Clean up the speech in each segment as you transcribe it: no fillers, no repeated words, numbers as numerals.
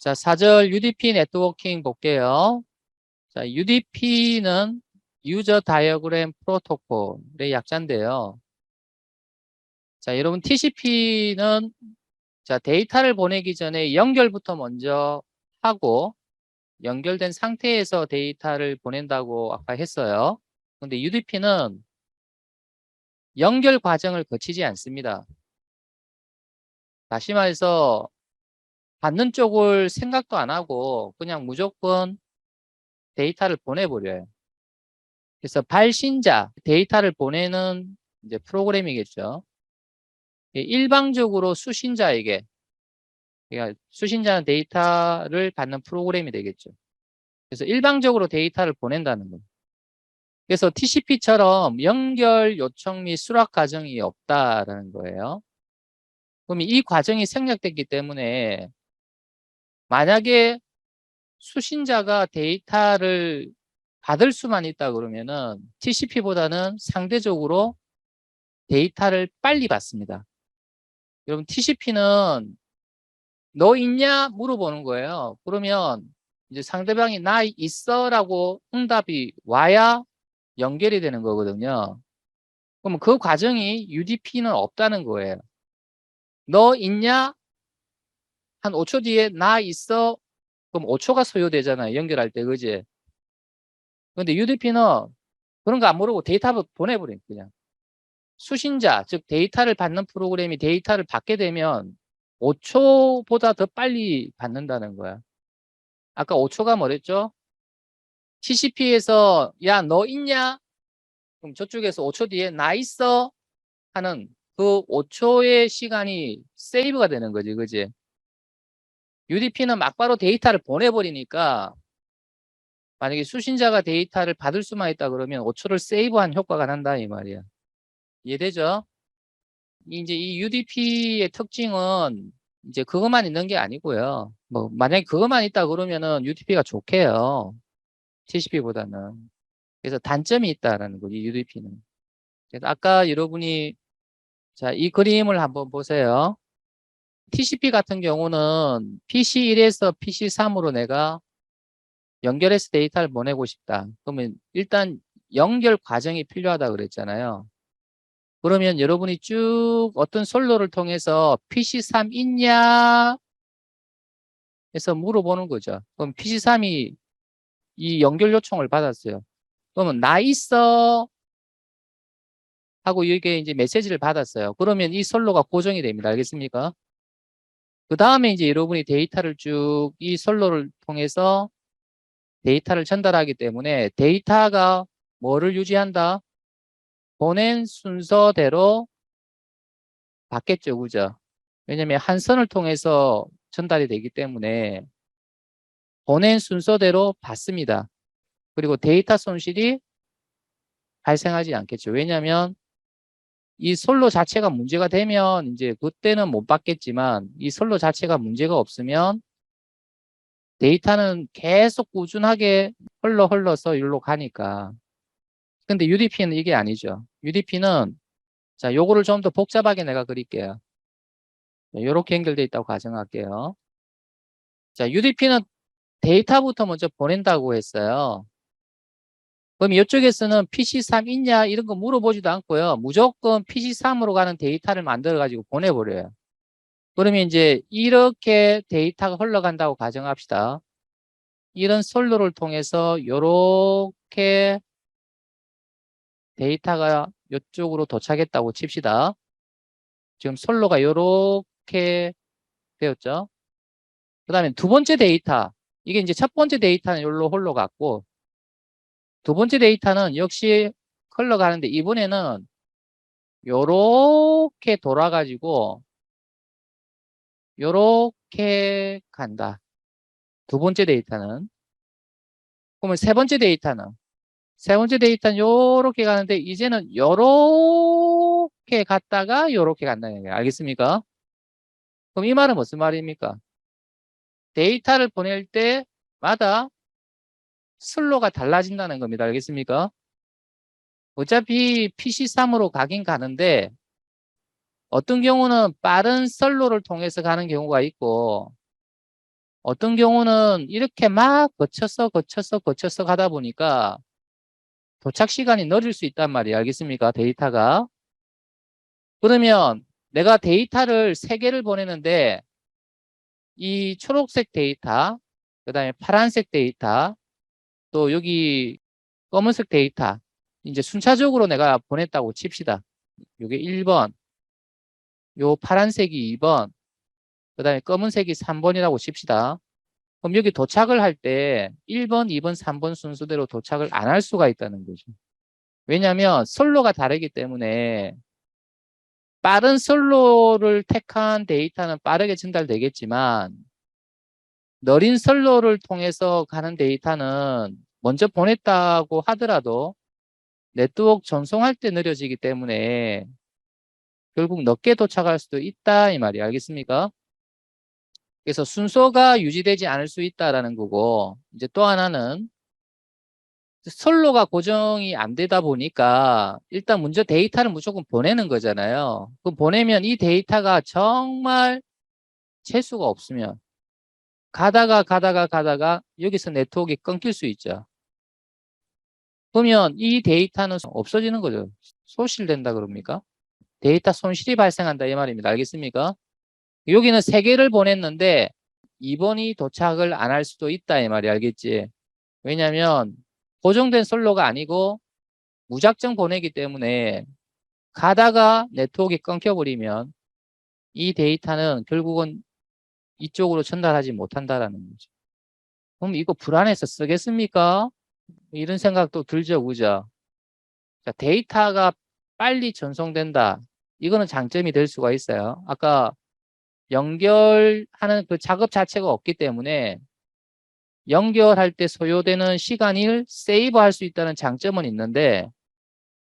자, 4절 UDP 네트워킹 볼게요. 자, UDP는 유저 다이어그램 프로토콜의 약자인데요. 자, 여러분 TCP는 자, 데이터를 보내기 전에 연결부터 먼저 하고 연결된 상태에서 데이터를 보낸다고 아까 했어요. 근데 UDP는 연결 과정을 거치지 않습니다. 다시 말해서 받는 쪽을 생각도 안 하고 그냥 무조건 데이터를 보내버려요. 그래서 발신자, 데이터를 보내는 이제 프로그램이겠죠. 일방적으로 수신자에게, 그러니까 수신자는 데이터를 받는 프로그램이 되겠죠. 그래서 일방적으로 데이터를 보낸다는 거예요. 그래서 TCP처럼 연결 요청 및 수락 과정이 없다라는 거예요. 그럼 이 과정이 생략됐기 때문에 만약에 수신자가 데이터를 받을 수만 있다 그러면은 TCP보다는 상대적으로 데이터를 빨리 받습니다. 여러분 TCP는 너 있냐 물어보는 거예요. 그러면 이제 상대방이 나 있어라고 응답이 와야 연결이 되는 거거든요. 그럼 그 과정이 UDP는 없다는 거예요. 너 있냐? 한 5초 뒤에 나 있어. 그럼 5초가 소요되잖아요. 연결할 때, 그지? 근데 UDP는 그런 거 안 물어보고 데이터 보내버려요. 그냥. 수신자, 즉 데이터를 받는 프로그램이 데이터를 받게 되면 5초보다 더 빨리 받는다는 거야. 아까 5초가 뭐랬죠? TCP에서 야, 너 있냐? 그럼 저쪽에서 5초 뒤에 나 있어 하는 그 5초의 시간이 세이브가 되는 거지, 그지? UDP는 막바로 데이터를 보내버리니까 만약에 수신자가 데이터를 받을 수만 있다 그러면 5초를 세이브한 효과가 난다 이 말이야. 이해되죠? 이제 이 UDP의 특징은 이제 그것만 있는 게 아니고요. 뭐 만약에 그것만 있다 그러면은 UDP가 좋게요. TCP보다는. 그래서 단점이 있다라는 거지, UDP는. 그래서 아까 여러분이 자, 이 그림을 한번 보세요. TCP 같은 경우는 PC1에서 PC3으로 내가 연결해서 데이터를 보내고 싶다. 그러면 일단 연결 과정이 필요하다 그랬잖아요. 그러면 여러분이 쭉 어떤 솔로를 통해서 PC3 있냐 해서 물어보는 거죠. 그럼 PC3이 이 연결 요청을 받았어요. 그러면 나 있어 하고 이게 이제 메시지를 받았어요. 그러면 이 솔로가 고정이 됩니다. 알겠습니까? 그 다음에 이제 여러분이 데이터를 쭉 이 솔로를 통해서 데이터를 전달하기 때문에 데이터가 뭐를 유지한다? 보낸 순서대로 받겠죠. 그죠? 왜냐면 한 선을 통해서 전달이 되기 때문에 보낸 순서대로 받습니다. 그리고 데이터 손실이 발생하지 않겠죠. 왜냐하면 이 솔로 자체가 문제가 되면 이제 그때는 못 받겠지만 이 솔로 자체가 문제가 없으면 데이터는 계속 꾸준하게 흘러서 일로 가니까. 근데 UDP는 이게 아니죠. UDP는 자, 요거를 좀 더 복잡하게 내가 그릴게요. 이렇게 연결되어 있다고 가정할게요. 자, UDP는 데이터부터 먼저 보낸다고 했어요. 그럼 이쪽에서는 PC3 있냐 이런 거 물어보지도 않고요. 무조건 PC3으로 가는 데이터를 만들어 가지고 보내버려요. 그러면 이제 이렇게 데이터가 흘러간다고 가정합시다. 이런 솔로를 통해서 이렇게 데이터가 이쪽으로 도착했다고 칩시다. 지금 솔로가 이렇게 되었죠. 그 다음에 두 번째 데이터. 이게 이제 첫 번째 데이터는 여기로 흘러갔고 두 번째 데이터는 역시 흘러가는데 이번에는 요렇게 돌아가지고 요렇게 간다. 두 번째 데이터는. 그러면 세 번째 데이터는? 세 번째 데이터는 요렇게 가는데 이제는 요렇게 갔다가 요렇게 간다는 거예요. 알겠습니까? 그럼 이 말은 무슨 말입니까? 데이터를 보낼 때마다 슬로가 달라진다는 겁니다. 알겠습니까? 어차피 PC3으로 가긴 가는데 어떤 경우는 빠른 선로를 통해서 가는 경우가 있고 어떤 경우는 이렇게 막 거쳐서 가다 보니까 도착 시간이 느릴 수 있단 말이에요. 알겠습니까? 데이터가. 그러면 내가 데이터를 3개를 보내는데 이 초록색 데이터, 그 다음에 파란색 데이터, 또 여기 검은색 데이터 이제 순차적으로 내가 보냈다고 칩시다. 요게 1번, 요 파란색이 2번, 그 다음에 검은색이 3번이라고 칩시다. 그럼 여기 도착을 할 때 1번, 2번, 3번 순서대로 도착을 안 할 수가 있다는 거죠. 왜냐하면 선로가 다르기 때문에 빠른 선로를 택한 데이터는 빠르게 전달되겠지만 느린 선로를 통해서 가는 데이터는 먼저 보냈다고 하더라도 네트워크 전송할 때 느려지기 때문에 결국 늦게 도착할 수도 있다 이 말이 알겠습니까? 그래서 순서가 유지되지 않을 수 있다라는 거고 이제 또 하나는 선로가 고정이 안 되다 보니까 일단 먼저 데이터를 무조건 보내는 거잖아요. 그럼 보내면 이 데이터가 정말 재수가 없으면 가다가 여기서 네트워크가 끊길 수 있죠. 그러면 이 데이터는 없어지는 거죠. 소실된다 그럽니까? 데이터 손실이 발생한다 이 말입니다. 알겠습니까? 여기는 3개를 보냈는데 2번이 도착을 안 할 수도 있다 이 말이 알겠지? 왜냐하면 고정된 선로가 아니고 무작정 보내기 때문에 가다가 네트워크가 끊겨버리면 이 데이터는 결국은 이쪽으로 전달하지 못한다라는 거죠. 그럼 이거 불안해서 쓰겠습니까? 이런 생각도 들죠, 그죠? 자, 데이터가 빨리 전송된다. 이거는 장점이 될 수가 있어요. 아까 연결하는 그 작업 자체가 없기 때문에 연결할 때 소요되는 시간을 세이브할 수 있다는 장점은 있는데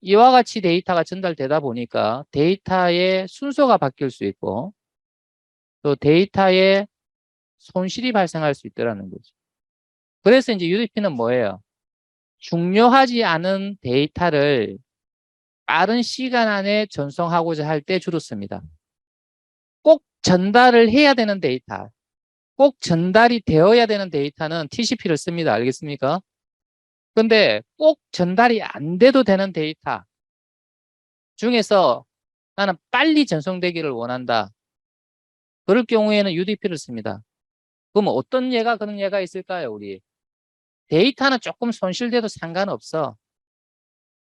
이와 같이 데이터가 전달되다 보니까 데이터의 순서가 바뀔 수 있고 또 데이터의 손실이 발생할 수 있다는 거죠. 그래서 이제 UDP는 뭐예요? 중요하지 않은 데이터를 빠른 시간 안에 전송하고자 할 때 주로 씁니다. 꼭 전달을 해야 되는 데이터, 꼭 전달이 되어야 되는 데이터는 TCP를 씁니다. 알겠습니까? 근데 꼭 전달이 안 돼도 되는 데이터 중에서 나는 빨리 전송되기를 원한다. 그럴 경우에는 UDP를 씁니다. 그럼 어떤 예가 그런 예가 있을까요, 우리? 데이터는 조금 손실돼도 상관없어.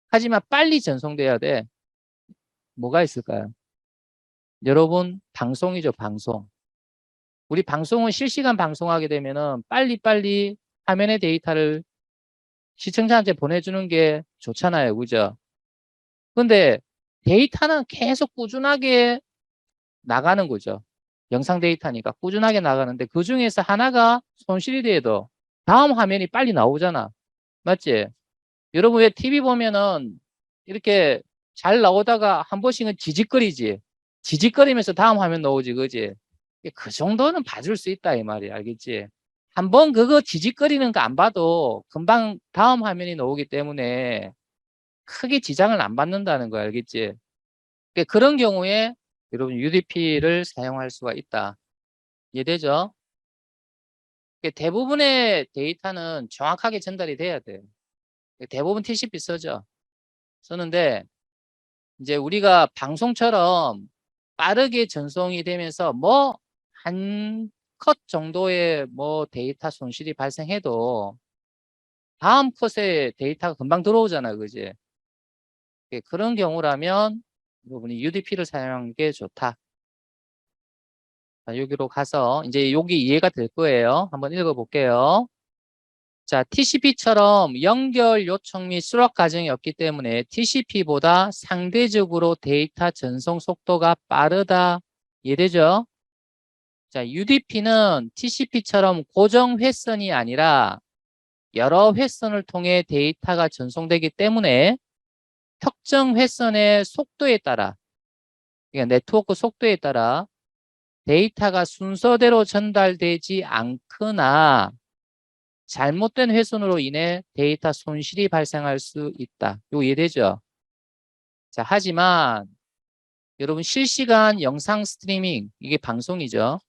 하지만 빨리 전송돼야 돼. 뭐가 있을까요? 여러분, 방송이죠, 방송. 우리 방송은 실시간 방송하게 되면은 빨리빨리 화면의 데이터를 시청자한테 보내주는 게 좋잖아요. 그죠? 근데 데이터는 계속 꾸준하게 나가는 거죠. 영상 데이터니까 꾸준하게 나가는데 그 중에서 하나가 손실이 돼도 다음 화면이 빨리 나오잖아. 맞지? 여러분 왜 TV 보면은 이렇게 잘 나오다가 한 번씩은 지직거리지. 지직거리면서 다음 화면 나오지. 그지? 그 정도는 봐줄 수 있다 이 말이야. 알겠지? 한번 그거 지직거리는 거 안 봐도 금방 다음 화면이 나오기 때문에 크게 지장을 안 받는다는 거 알겠지? 그런 경우에 여러분 UDP를 사용할 수가 있다. 이해되죠? 대부분의 데이터는 정확하게 전달이 돼야 돼. 대부분 TCP 쓰죠. 쓰는데 이제 우리가 방송처럼 빠르게 전송이 되면서 뭐 한 컷 정도의 뭐 데이터 손실이 발생해도 다음 컷에 데이터가 금방 들어오잖아요. 그지? 그런 경우라면 여러분이 UDP를 사용하는 게 좋다. 자, 여기로 가서 이제 여기 이해가 될 거예요. 한번 읽어볼게요. 자, TCP처럼 연결 요청 및 수락 과정이 없기 때문에 TCP보다 상대적으로 데이터 전송 속도가 빠르다. 이해되죠? 자, UDP는 TCP처럼 고정 회선이 아니라 여러 회선을 통해 데이터가 전송되기 때문에 특정 회선의 속도에 따라, 그러니까 네트워크 속도에 따라 데이터가 순서대로 전달되지 않거나 잘못된 회선으로 인해 데이터 손실이 발생할 수 있다. 이거 이해되죠? 자, 하지만 여러분 실시간 영상 스트리밍, 이게 방송이죠.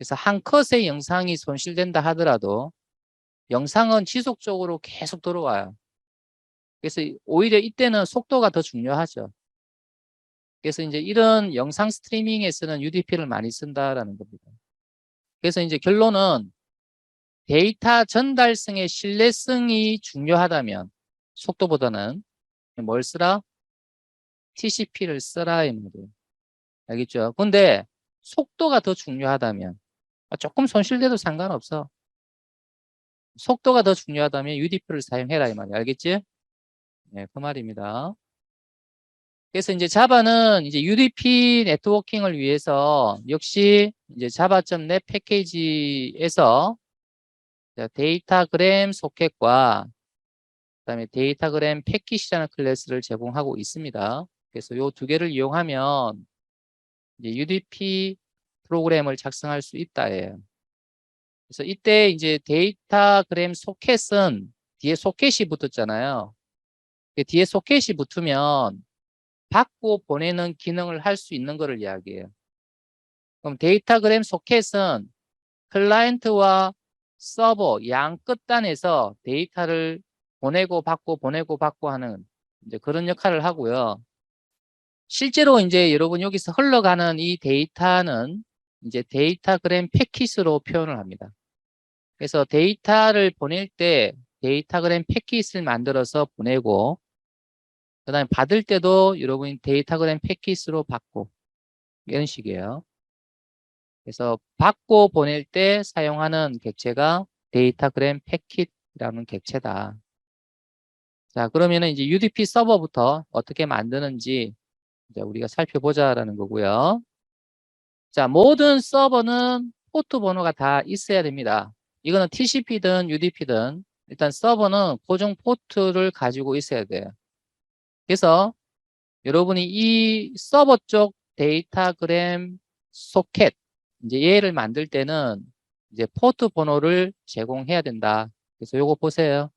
그래서 한 컷의 영상이 손실된다 하더라도 영상은 지속적으로 계속 들어와요. 그래서 오히려 이때는 속도가 더 중요하죠. 그래서 이제 이런 영상 스트리밍에서는 UDP를 많이 쓴다라는 겁니다. 그래서 이제 결론은 데이터 전달성의 신뢰성이 중요하다면 속도보다는 뭘 쓰라? TCP를 쓰라 이 말이에요. 알겠죠? 근데 속도가 더 중요하다면 조금 손실돼도 상관없어. 속도가 더 중요하다면 UDP를 사용해라 이 말이에요. 알겠지? 네, 그 말입니다. 그래서 이제 자바는 이제 UDP 네트워킹을 위해서 역시 이제 java.net 패키지에서 데이터그램 소켓과 그다음에 데이터그램 패킷이라는 클래스를 제공하고 있습니다. 그래서 이 두 개를 이용하면 이제 UDP 프로그램을 작성할 수 있다예요. 그래서 이때 이제 데이터그램 소켓은 뒤에 소켓이 붙었잖아요. 뒤에 소켓이 붙으면 받고 보내는 기능을 할 수 있는 것을 이야기해요. 그럼 데이터그램 소켓은 클라이언트와 서버 양 끝단에서 데이터를 보내고 받고 하는 이제 그런 역할을 하고요. 실제로 이제 여러분 여기서 흘러가는 이 데이터는 이제 데이터그램 패킷으로 표현을 합니다. 그래서 데이터를 보낼 때 데이터그램 패킷을 만들어서 보내고 그다음에 받을 때도 여러분이 데이터그램 패킷으로 받고 이런 식이에요. 그래서 받고 보낼 때 사용하는 객체가 데이터그램 패킷이라는 객체다. 자, 그러면은 이제 UDP 서버부터 어떻게 만드는지 이제 우리가 살펴보자라는 거고요. 자, 모든 서버는 포트 번호가 다 있어야 됩니다. 이거는 TCP든 UDP든 일단 서버는 고정 포트를 가지고 있어야 돼요. 그래서 여러분이 이 서버 쪽 데이터그램 소켓 이제 얘를 만들 때는 이제 포트 번호를 제공해야 된다. 그래서 요거 보세요.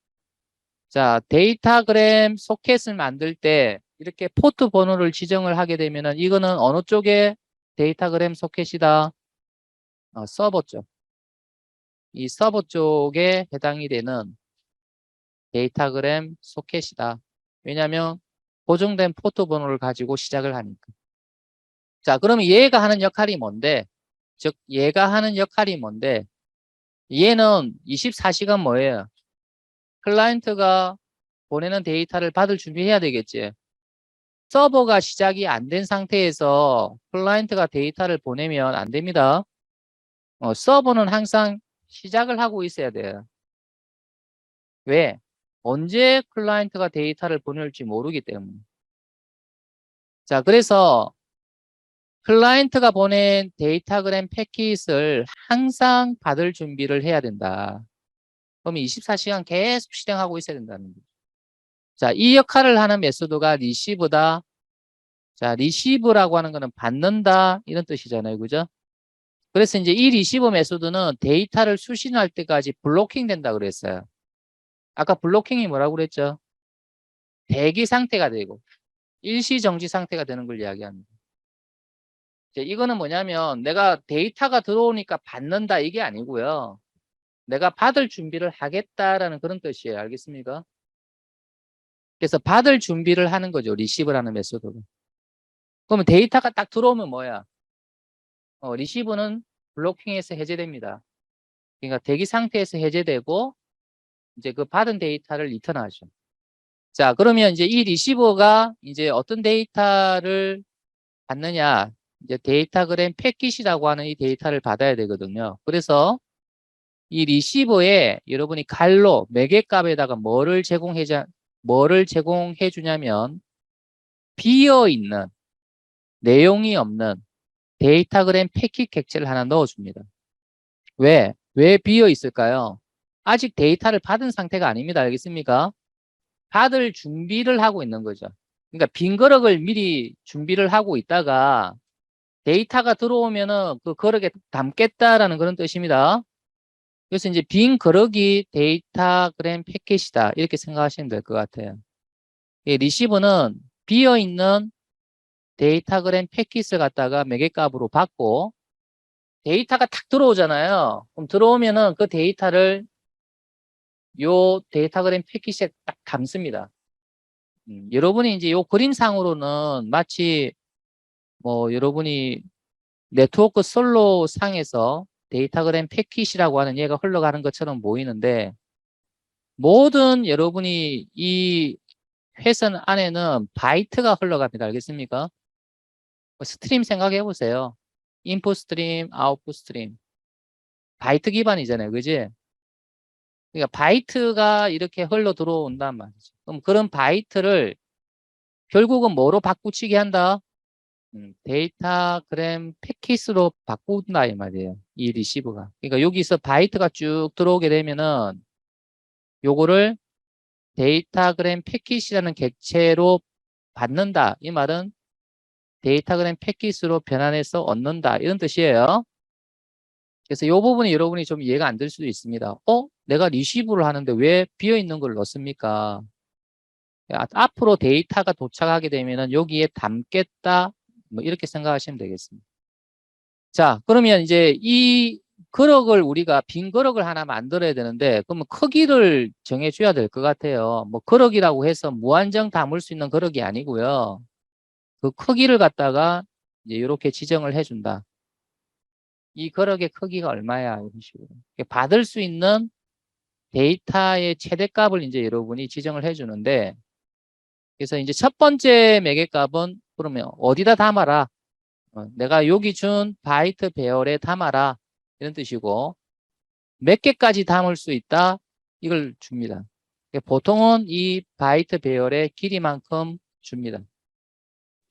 자, 데이터그램 소켓을 만들 때 이렇게 포트 번호를 지정을 하게 되면은 이거는 어느 쪽에 데이터그램 소켓이다? 서버 쪽. 이 서버 쪽에 해당이 되는 데이터그램 소켓이다. 왜냐하면 고정된 포트 번호를 가지고 시작을 하니까. 자, 그러면 얘가 하는 역할이 뭔데? 즉, 얘가 하는 역할이 뭔데? 얘는 24시간 뭐예요? 클라이언트가 보내는 데이터를 받을 준비해야 되겠지. 서버가 시작이 안 된 상태에서 클라이언트가 데이터를 보내면 안 됩니다. 서버는 항상 시작을 하고 있어야 돼요. 왜? 언제 클라이언트가 데이터를 보낼지 모르기 때문에. 자, 그래서 클라이언트가 보낸 데이터그램 패킷을 항상 받을 준비를 해야 된다. 그러면 24시간 계속 실행하고 있어야 된다는 거죠. 자, 이 역할을 하는 메소드가 리시브다. 자, 리시브라고 하는 거는 받는다 이런 뜻이잖아요. 그죠? 그래서 이제 이 리시브 메소드는 데이터를 수신할 때까지 블로킹 된다 그랬어요. 아까 블로킹이 뭐라고 그랬죠? 대기 상태가 되고 일시 정지 상태가 되는 걸 이야기합니다. 이거는 뭐냐면 내가 데이터가 들어오니까 받는다 이게 아니고요. 내가 받을 준비를 하겠다라는 그런 뜻이에요. 알겠습니까? 그래서 받을 준비를 하는 거죠. 리시브라는 메소드로. 그러면 데이터가 딱 들어오면 뭐야? 리시브는 블로킹에서 해제됩니다. 그러니까 대기 상태에서 해제되고 이제 그 받은 데이터를 리턴하죠. 자, 그러면 이제 이 리시버가 이제 어떤 데이터를 받느냐? 이제 데이터그램 패킷이라고 하는 이 데이터를 받아야 되거든요. 그래서 이 리시버에 여러분이 갈로 매개값에다가 뭐를 제공해 주냐면 비어 있는 내용이 없는 데이터그램 패킷 객체를 하나 넣어 줍니다. 왜 비어 있을까요? 아직 데이터를 받은 상태가 아닙니다. 알겠습니까? 받을 준비를 하고 있는 거죠. 그러니까 빈 그릇을 미리 준비를 하고 있다가 데이터가 들어오면은 그 그릇에 담겠다라는 그런 뜻입니다. 그래서 이제 빈 그릇이 데이터그램 패킷이다. 이렇게 생각하시면 될 것 같아요. 리시버는 비어있는 데이터그램 패킷을 갖다가 매개값으로 받고 데이터가 탁 들어오잖아요. 그럼 들어오면은 그 데이터를 요 데이터그램 패킷에 딱 담습니다. 여러분이 이제 요 그림상으로는 마치 뭐 여러분이 네트워크 솔로 상에서 데이터그램 패킷이라고 하는 얘가 흘러가는 것처럼 보이는데 모든 여러분이 이 회선 안에는 바이트가 흘러갑니다. 알겠습니까? 스트림 생각해 보세요. 인풋 스트림, 아웃풋 스트림. 바이트 기반이잖아요. 그지? 그러니까 바이트가 이렇게 흘러 들어온단 말이죠. 그럼 그런 바이트를 결국은 뭐로 바꾸치게 한다? 데이터그램 패킷으로 바꾼다 이 말이에요. 이 리시브가. 그러니까 여기서 바이트가 쭉 들어오게 되면은 요거를 데이터그램 패킷이라는 객체로 받는다. 이 말은 데이터그램 패킷으로 변환해서 얻는다. 이런 뜻이에요. 그래서 이 부분이 여러분이 좀 이해가 안 될 수도 있습니다. 내가 리시브를 하는데 왜 비어있는 걸 넣습니까? 앞으로 데이터가 도착하게 되면은 여기에 담겠다. 뭐 이렇게 생각하시면 되겠습니다. 자, 그러면 이제 이 그럭을 우리가 빈 그럭을 하나 만들어야 되는데 그러면 크기를 정해줘야 될 것 같아요. 뭐 그럭이라고 해서 무한정 담을 수 있는 그럭이 아니고요. 그 크기를 갖다가 이제 이렇게 지정을 해준다. 이 그럭의 크기가 얼마야? 이런 식으로. 받을 수 있는 데이터의 최대값을 이제 여러분이 지정을 해주는데 그래서 이제 첫 번째 매개값은 그러면 어디다 담아라? 내가 여기 준 바이트 배열에 담아라. 이런 뜻이고 몇 개까지 담을 수 있다? 이걸 줍니다. 보통은 이 바이트 배열의 길이만큼 줍니다.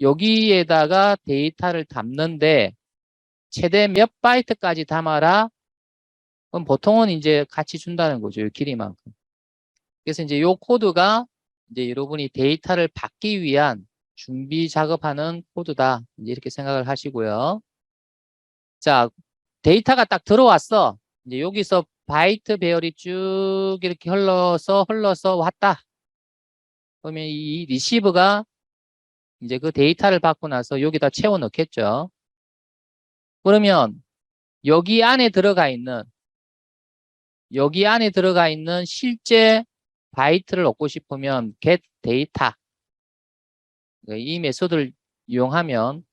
여기에다가 데이터를 담는데 최대 몇 바이트까지 담아라? 그럼 보통은 이제 같이 준다는 거죠. 이 길이만큼. 그래서 이제 이 코드가 이제 여러분이 데이터를 받기 위한 준비 작업하는 코드다. 이제 이렇게 생각을 하시고요. 자, 데이터가 딱 들어왔어. 이제 여기서 바이트 배열이 쭉 이렇게 흘러서 왔다. 그러면 이 리시브가 이제 그 데이터를 받고 나서 여기다 채워 넣겠죠. 그러면 여기 안에 들어가 있는 실제 바이트를 얻고 싶으면 get data 이 메소드를 이용하면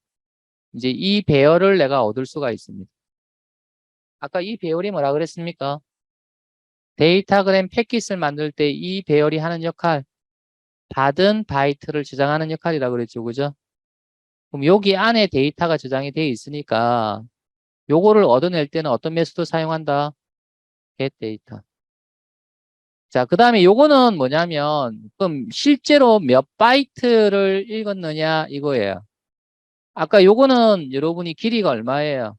이제 이 배열을 내가 얻을 수가 있습니다. 아까 이 배열이 뭐라 그랬습니까? 데이터그램 패킷을 만들 때 이 배열이 하는 역할, 받은 바이트를 저장하는 역할이라고 그랬죠. 그죠? 그럼 여기 안에 데이터가 저장이 되어 있으니까 요거를 얻어낼 때는 어떤 메소드 사용한다? get data. 자, 그 다음에 요거는 뭐냐면 그럼 실제로 몇 바이트를 읽었느냐 이거예요. 아까 요거는 여러분이 길이가 얼마예요?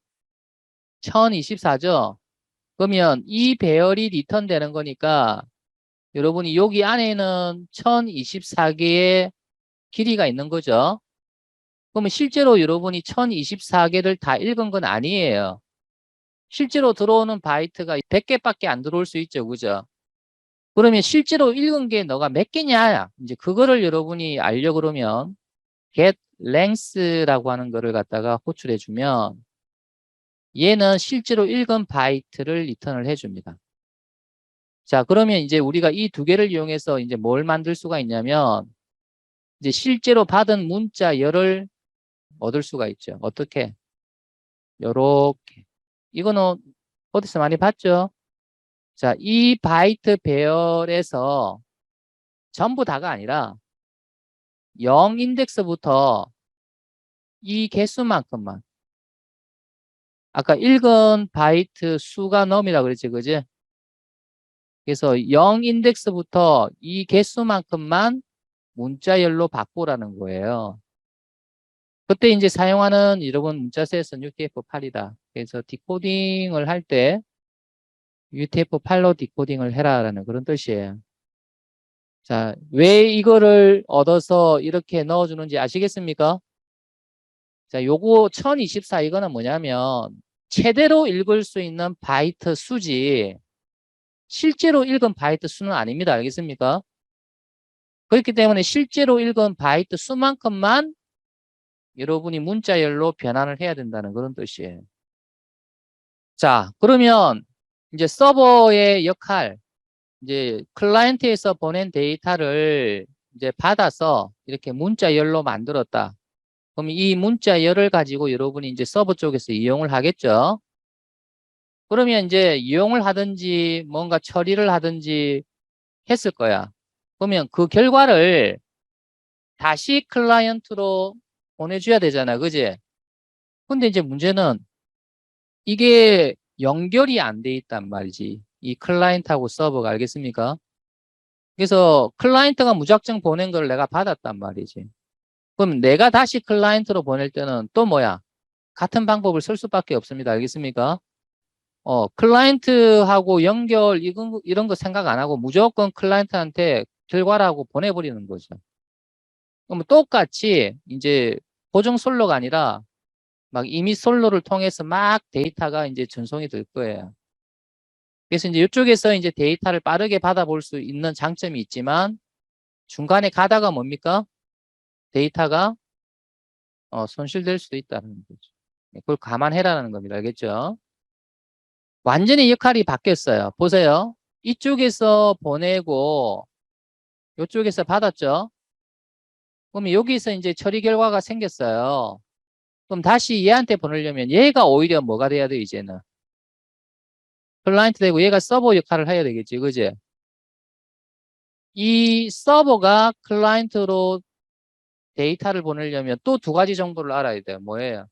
1024죠? 그러면 이 배열이 리턴 되는 거니까 여러분이 여기 안에는 1024개의 길이가 있는 거죠. 그러면 실제로 여러분이 1024개를 다 읽은 건 아니에요. 실제로 들어오는 바이트가 100개밖에 안 들어올 수 있죠. 그죠? 그러면 실제로 읽은 게 너가 몇 개냐? 이제 그거를 여러분이 알려 그러면 get length라고 하는 거를 갖다가 호출해 주면 얘는 실제로 읽은 바이트를 리턴을 해 줍니다. 자, 그러면 이제 우리가 이 두 개를 이용해서 이제 뭘 만들 수가 있냐면 이제 실제로 받은 문자 열을 얻을 수가 있죠. 어떻게? 요렇게. 이거는 어디서 많이 봤죠? 자, 이 바이트 배열에서 전부 다가 아니라 0 인덱스부터 이 개수만큼만 아까 읽은 바이트 수가 넘이라 그랬지, 그지? 그래서 0 인덱스부터 이 개수만큼만 문자열로 바꾸라는 거예요. 그때 이제 사용하는 여러분 문자셋은 UTF-8이다. 그래서 디코딩을 할 때 UTF-8로 디코딩을 해라라는 그런 뜻이에요. 자, 왜 이거를 얻어서 이렇게 넣어주는지 아시겠습니까? 자, 요거 1024 이거는 뭐냐면 최대로 읽을 수 있는 바이트 수지 실제로 읽은 바이트 수는 아닙니다. 알겠습니까? 그렇기 때문에 실제로 읽은 바이트 수만큼만 여러분이 문자열로 변환을 해야 된다는 그런 뜻이에요. 자, 그러면 이제 서버의 역할, 이제 클라이언트에서 보낸 데이터를 이제 받아서 이렇게 문자열로 만들었다. 그럼 이 문자열을 가지고 여러분이 이제 서버 쪽에서 이용을 하겠죠. 그러면 이제 이용을 하든지 뭔가 처리를 하든지 했을 거야. 그러면 그 결과를 다시 클라이언트로 보내줘야 되잖아. 그지? 근데 이제 문제는 이게 연결이 안 돼 있단 말이지. 이 클라이언트하고 서버가 알겠습니까? 그래서 클라이언트가 무작정 보낸 걸 내가 받았단 말이지. 그럼 내가 다시 클라이언트로 보낼 때는 또 뭐야? 같은 방법을 쓸 수밖에 없습니다. 알겠습니까? 클라이언트하고 연결, 이런 거 생각 안 하고 무조건 클라이언트한테 결과라고 보내버리는 거죠. 그럼 똑같이 이제 고정 솔로가 아니라 막 이미 솔로를 통해서 막 데이터가 이제 전송이 될 거예요. 그래서 이제 이쪽에서 이제 데이터를 빠르게 받아볼 수 있는 장점이 있지만 중간에 가다가 뭡니까? 데이터가 손실될 수도 있다는 거죠. 그걸 감안해라는 겁니다. 알겠죠? 완전히 역할이 바뀌었어요. 보세요. 이쪽에서 보내고 이쪽에서 받았죠. 그럼 여기서 이제 처리 결과가 생겼어요. 그럼 다시 얘한테 보내려면 얘가 오히려 뭐가 돼야 돼요, 이제는? 클라이언트 되고 얘가 서버 역할을 해야 되겠지, 그지? 이 서버가 클라이언트로 데이터를 보내려면 또 두 가지 정보를 알아야 돼요. 뭐예요?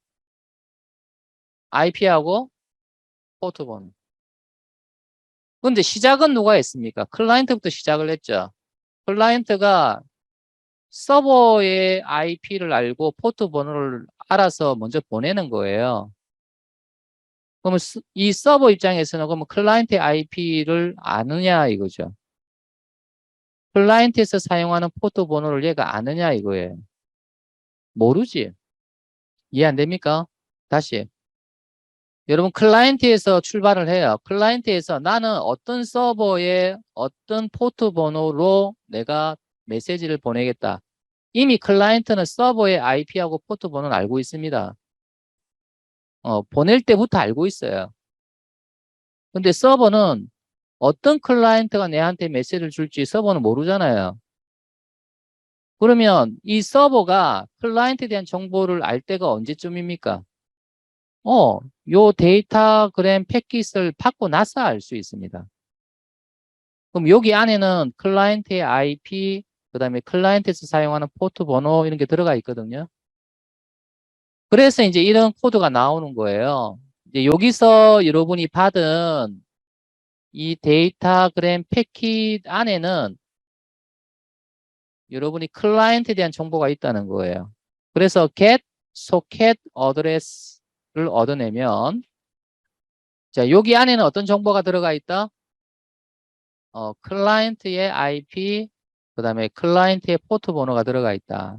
IP하고 포트 번호. 근데 시작은 누가 했습니까? 클라이언트부터 시작을 했죠. 클라이언트가 서버의 IP를 알고 포트 번호를 알아서 먼저 보내는 거예요. 그러면 이 서버 입장에서는 그러면 클라이언트의 IP를 아느냐 이거죠. 클라이언트에서 사용하는 포트 번호를 얘가 아느냐 이거예요. 모르지. 이해 안 됩니까? 다시. 여러분 클라이언트에서 출발을 해요. 클라이언트에서 나는 어떤 서버에 어떤 포트 번호로 내가 메시지를 보내겠다. 이미 클라이언트는 서버의 IP하고 포트 번호를 알고 있습니다. 보낼 때부터 알고 있어요. 근데 서버는 어떤 클라이언트가 내한테 메시지를 줄지 서버는 모르잖아요. 그러면 이 서버가 클라이언트에 대한 정보를 알 때가 언제쯤입니까? 요 데이터그램 패킷을 받고 나서 알 수 있습니다. 그럼 여기 안에는 클라이언트의 IP, 그 다음에 클라이언트에서 사용하는 포트 번호 이런 게 들어가 있거든요. 그래서 이제 이런 코드가 나오는 거예요. 이제 여기서 여러분이 받은 이 데이터그램 패킷 안에는 여러분이 클라이언트에 대한 정보가 있다는 거예요. 그래서 get socket address를 얻어내면 자, 여기 안에는 어떤 정보가 들어가 있다? 클라이언트의 IP, 그 다음에 클라이언트의 포트 번호가 들어가 있다.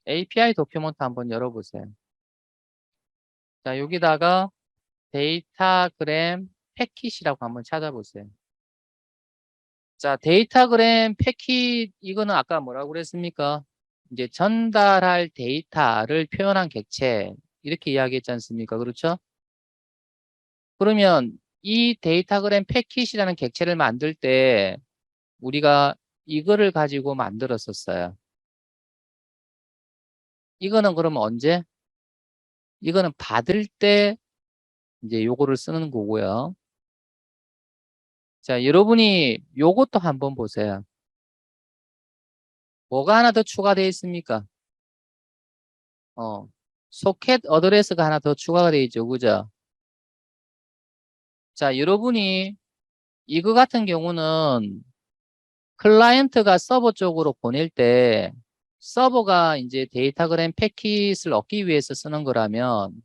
API 도큐먼트 한번 열어보세요. 자, 여기다가 데이터그램 패킷이라고 한번 찾아보세요. 자, 데이터그램 패킷, 이거는 아까 뭐라고 그랬습니까? 이제 전달할 데이터를 표현한 객체, 이렇게 이야기했지 않습니까? 그렇죠? 그러면 이 데이터그램 패킷이라는 객체를 만들 때 우리가 이거를 가지고 만들었었어요. 이거는 그러면 언제? 이거는 받을 때 이제 요거를 쓰는 거고요. 자, 여러분이 요것도 한번 보세요. 뭐가 하나 더 추가되어 있습니까? 소켓 어드레스가 하나 더 추가가 되어 있죠. 그죠? 자, 여러분이 이거 같은 경우는 클라이언트가 서버 쪽으로 보낼 때 서버가 이제 데이터그램 패킷을 얻기 위해서 쓰는 거라면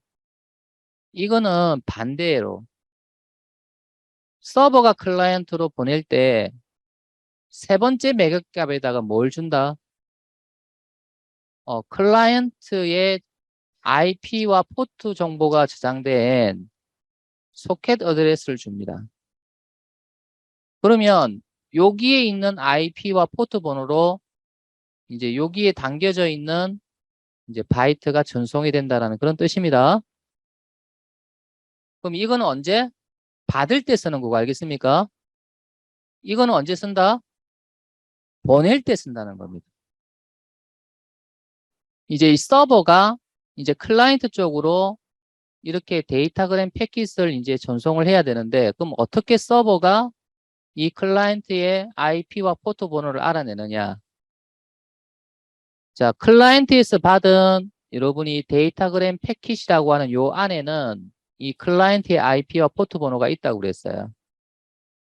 이거는 반대로 서버가 클라이언트로 보낼 때 세 번째 매듭값에다가 뭘 준다? 클라이언트의 IP와 포트 정보가 저장된 소켓 어드레스를 줍니다. 그러면 여기에 있는 IP와 포트 번호로 이제 여기에 담겨져 있는 이제 바이트가 전송이 된다라는 그런 뜻입니다. 그럼 이거는 언제? 받을 때 쓰는 거고, 알겠습니까? 이거는 언제 쓴다? 보낼 때 쓴다는 겁니다. 이제 이 서버가 이제 클라이언트 쪽으로 이렇게 데이터그램 패킷을 이제 전송을 해야 되는데, 그럼 어떻게 서버가 이 클라이언트의 IP와 포트 번호를 알아내느냐? 자, 클라이언트에서 받은 여러분이 데이터그램 패킷이라고 하는 요 안에는 이 클라이언트의 IP와 포트 번호가 있다고 그랬어요.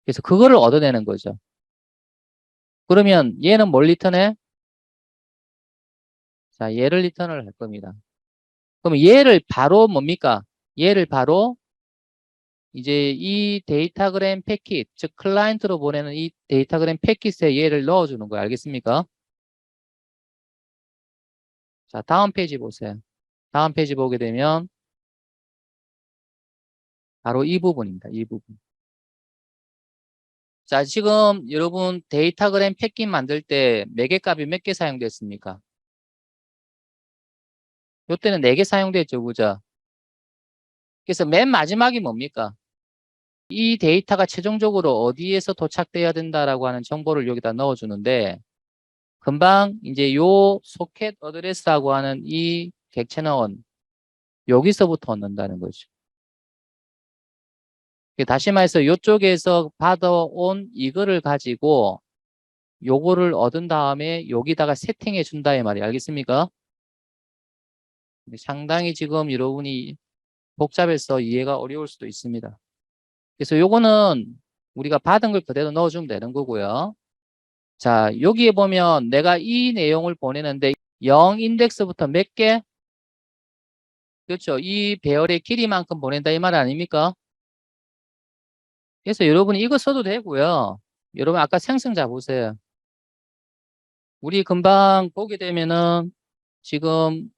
그래서 그거를 얻어내는 거죠. 그러면 얘는 뭘 리턴해? 자, 얘를 리턴을 할 겁니다. 그럼 얘를 바로 뭡니까? 얘를 바로 이제 이 데이터그램 패킷, 즉 클라이언트로 보내는 이 데이터그램 패킷에 얘를 넣어주는 거예요. 알겠습니까? 자, 다음 페이지 보세요. 다음 페이지 보게 되면 바로 이 부분입니다. 이 부분. 자, 지금 여러분 데이터그램 패킷 만들 때 매개 값이 몇 개 사용됐습니까? 이때는 4개 사용됐죠, 그죠? 그래서 맨 마지막이 뭡니까? 이 데이터가 최종적으로 어디에서 도착돼야 된다라고 하는 정보를 여기다 넣어주는데, 금방 이제 요 소켓 어드레스라고 하는 이 객체는 여기서부터 얻는다는 거죠. 다시 말해서 이쪽에서 받아온 이거를 가지고 요거를 얻은 다음에 여기다가 세팅해 준다 이 말이에요. 알겠습니까? 상당히 지금 여러분이 복잡해서 이해가 어려울 수도 있습니다. 그래서 요거는 우리가 받은 걸 그대로 넣어주면 되는 거고요. 자, 여기에 보면 내가 이 내용을 보내는데 0 인덱스부터 몇 개? 그렇죠. 이 배열의 길이만큼 보낸다 이 말 아닙니까? 그래서 여러분이 이거 써도 되고요. 여러분 아까 생성자 보세요. 우리 금방 보게 되면은 지금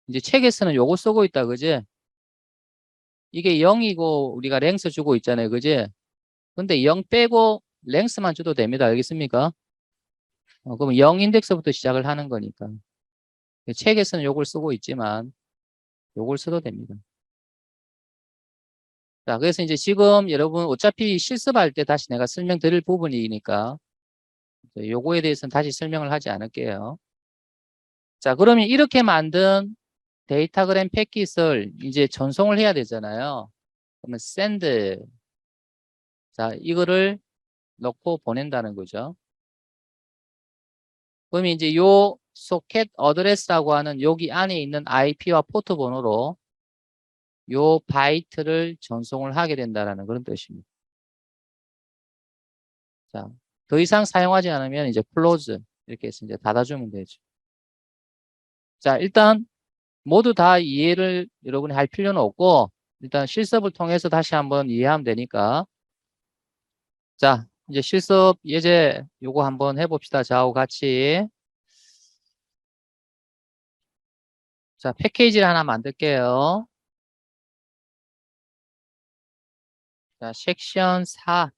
이제 책에서는 요거 쓰고 있다 그지? 이게 0이고 우리가 랭스 주고 있잖아요 그지? 근데 0 빼고 랭스만 줘도 됩니다. 알겠습니까? 그럼 0 인덱스부터 시작을 하는 거니까. 책에서는 요걸 쓰고 있지만 요걸 써도 됩니다. 자, 그래서 이제 지금 여러분 어차피 실습할 때 다시 내가 설명드릴 부분이니까 요거에 대해서는 다시 설명을 하지 않을게요. 자, 그러면 이렇게 만든 데이터그램 패킷을 이제 전송을 해야 되잖아요. 그러면 send. 자, 이거를 넣고 보낸다는 거죠. 그러면 이제 요 소켓 어드레스라고 하는 여기 안에 있는 IP와 포트 번호로 요 바이트를 전송을 하게 된다라는 그런 뜻입니다. 자, 더 이상 사용하지 않으면 이제 close 이렇게 해서 이제 닫아주면 되죠. 자, 일단 모두 다 이해를 여러분이 할 필요는 없고 일단 실습을 통해서 다시 한번 이해하면 되니까 자, 이제 실습 예제 요거 한번 해봅시다. 저하고 같이. 자, 패키지를 하나 만들게요. 자, 섹션 4.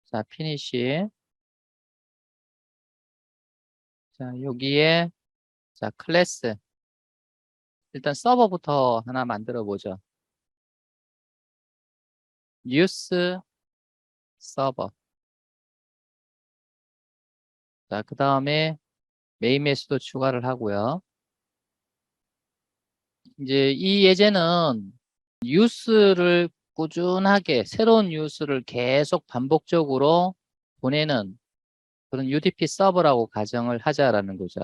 자, 피니시. 자, 여기에 자, 클래스. 일단 서버부터 하나 만들어 보죠. 뉴스 서버. 자, 그 다음에 메인 메시도 추가를 하고요. 이제 이 예제는 뉴스를 꾸준하게 새로운 뉴스를 계속 반복적으로 보내는 그런 UDP 서버라고 가정을 하자라는 거죠.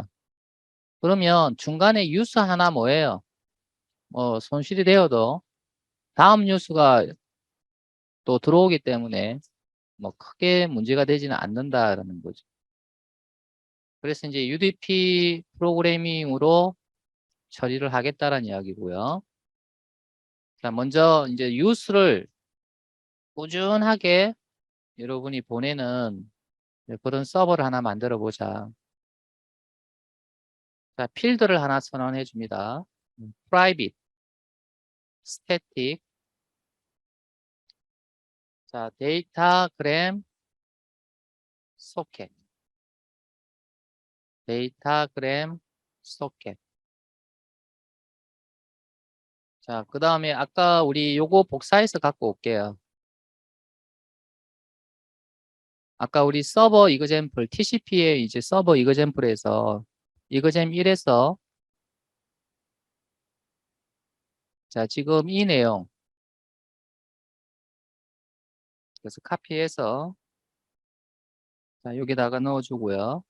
그러면 중간에 뉴스 하나 뭐예요? 손실이 되어도 다음 뉴스가 또 들어오기 때문에 뭐 크게 문제가 되지는 않는다라는 거죠. 그래서 이제 UDP 프로그래밍으로 처리를 하겠다라는 이야기고요. 자, 먼저 이제 뉴스를 꾸준하게 여러분이 보내는 그런 서버를 하나 만들어 보자. 자, 필드를 하나 선언해 줍니다. private, static. 자, 데이터그램 소켓. 데이터그램 소켓. 자, 그 다음에 아까 우리 요거 복사해서 갖고 올게요. 아까 우리 서버 이그젬플 TCP의 이제 서버 이그젬플에서 이그젬 1에서 자, 지금 이 내용 그래서 카피해서 자, 여기다가 넣어주고요.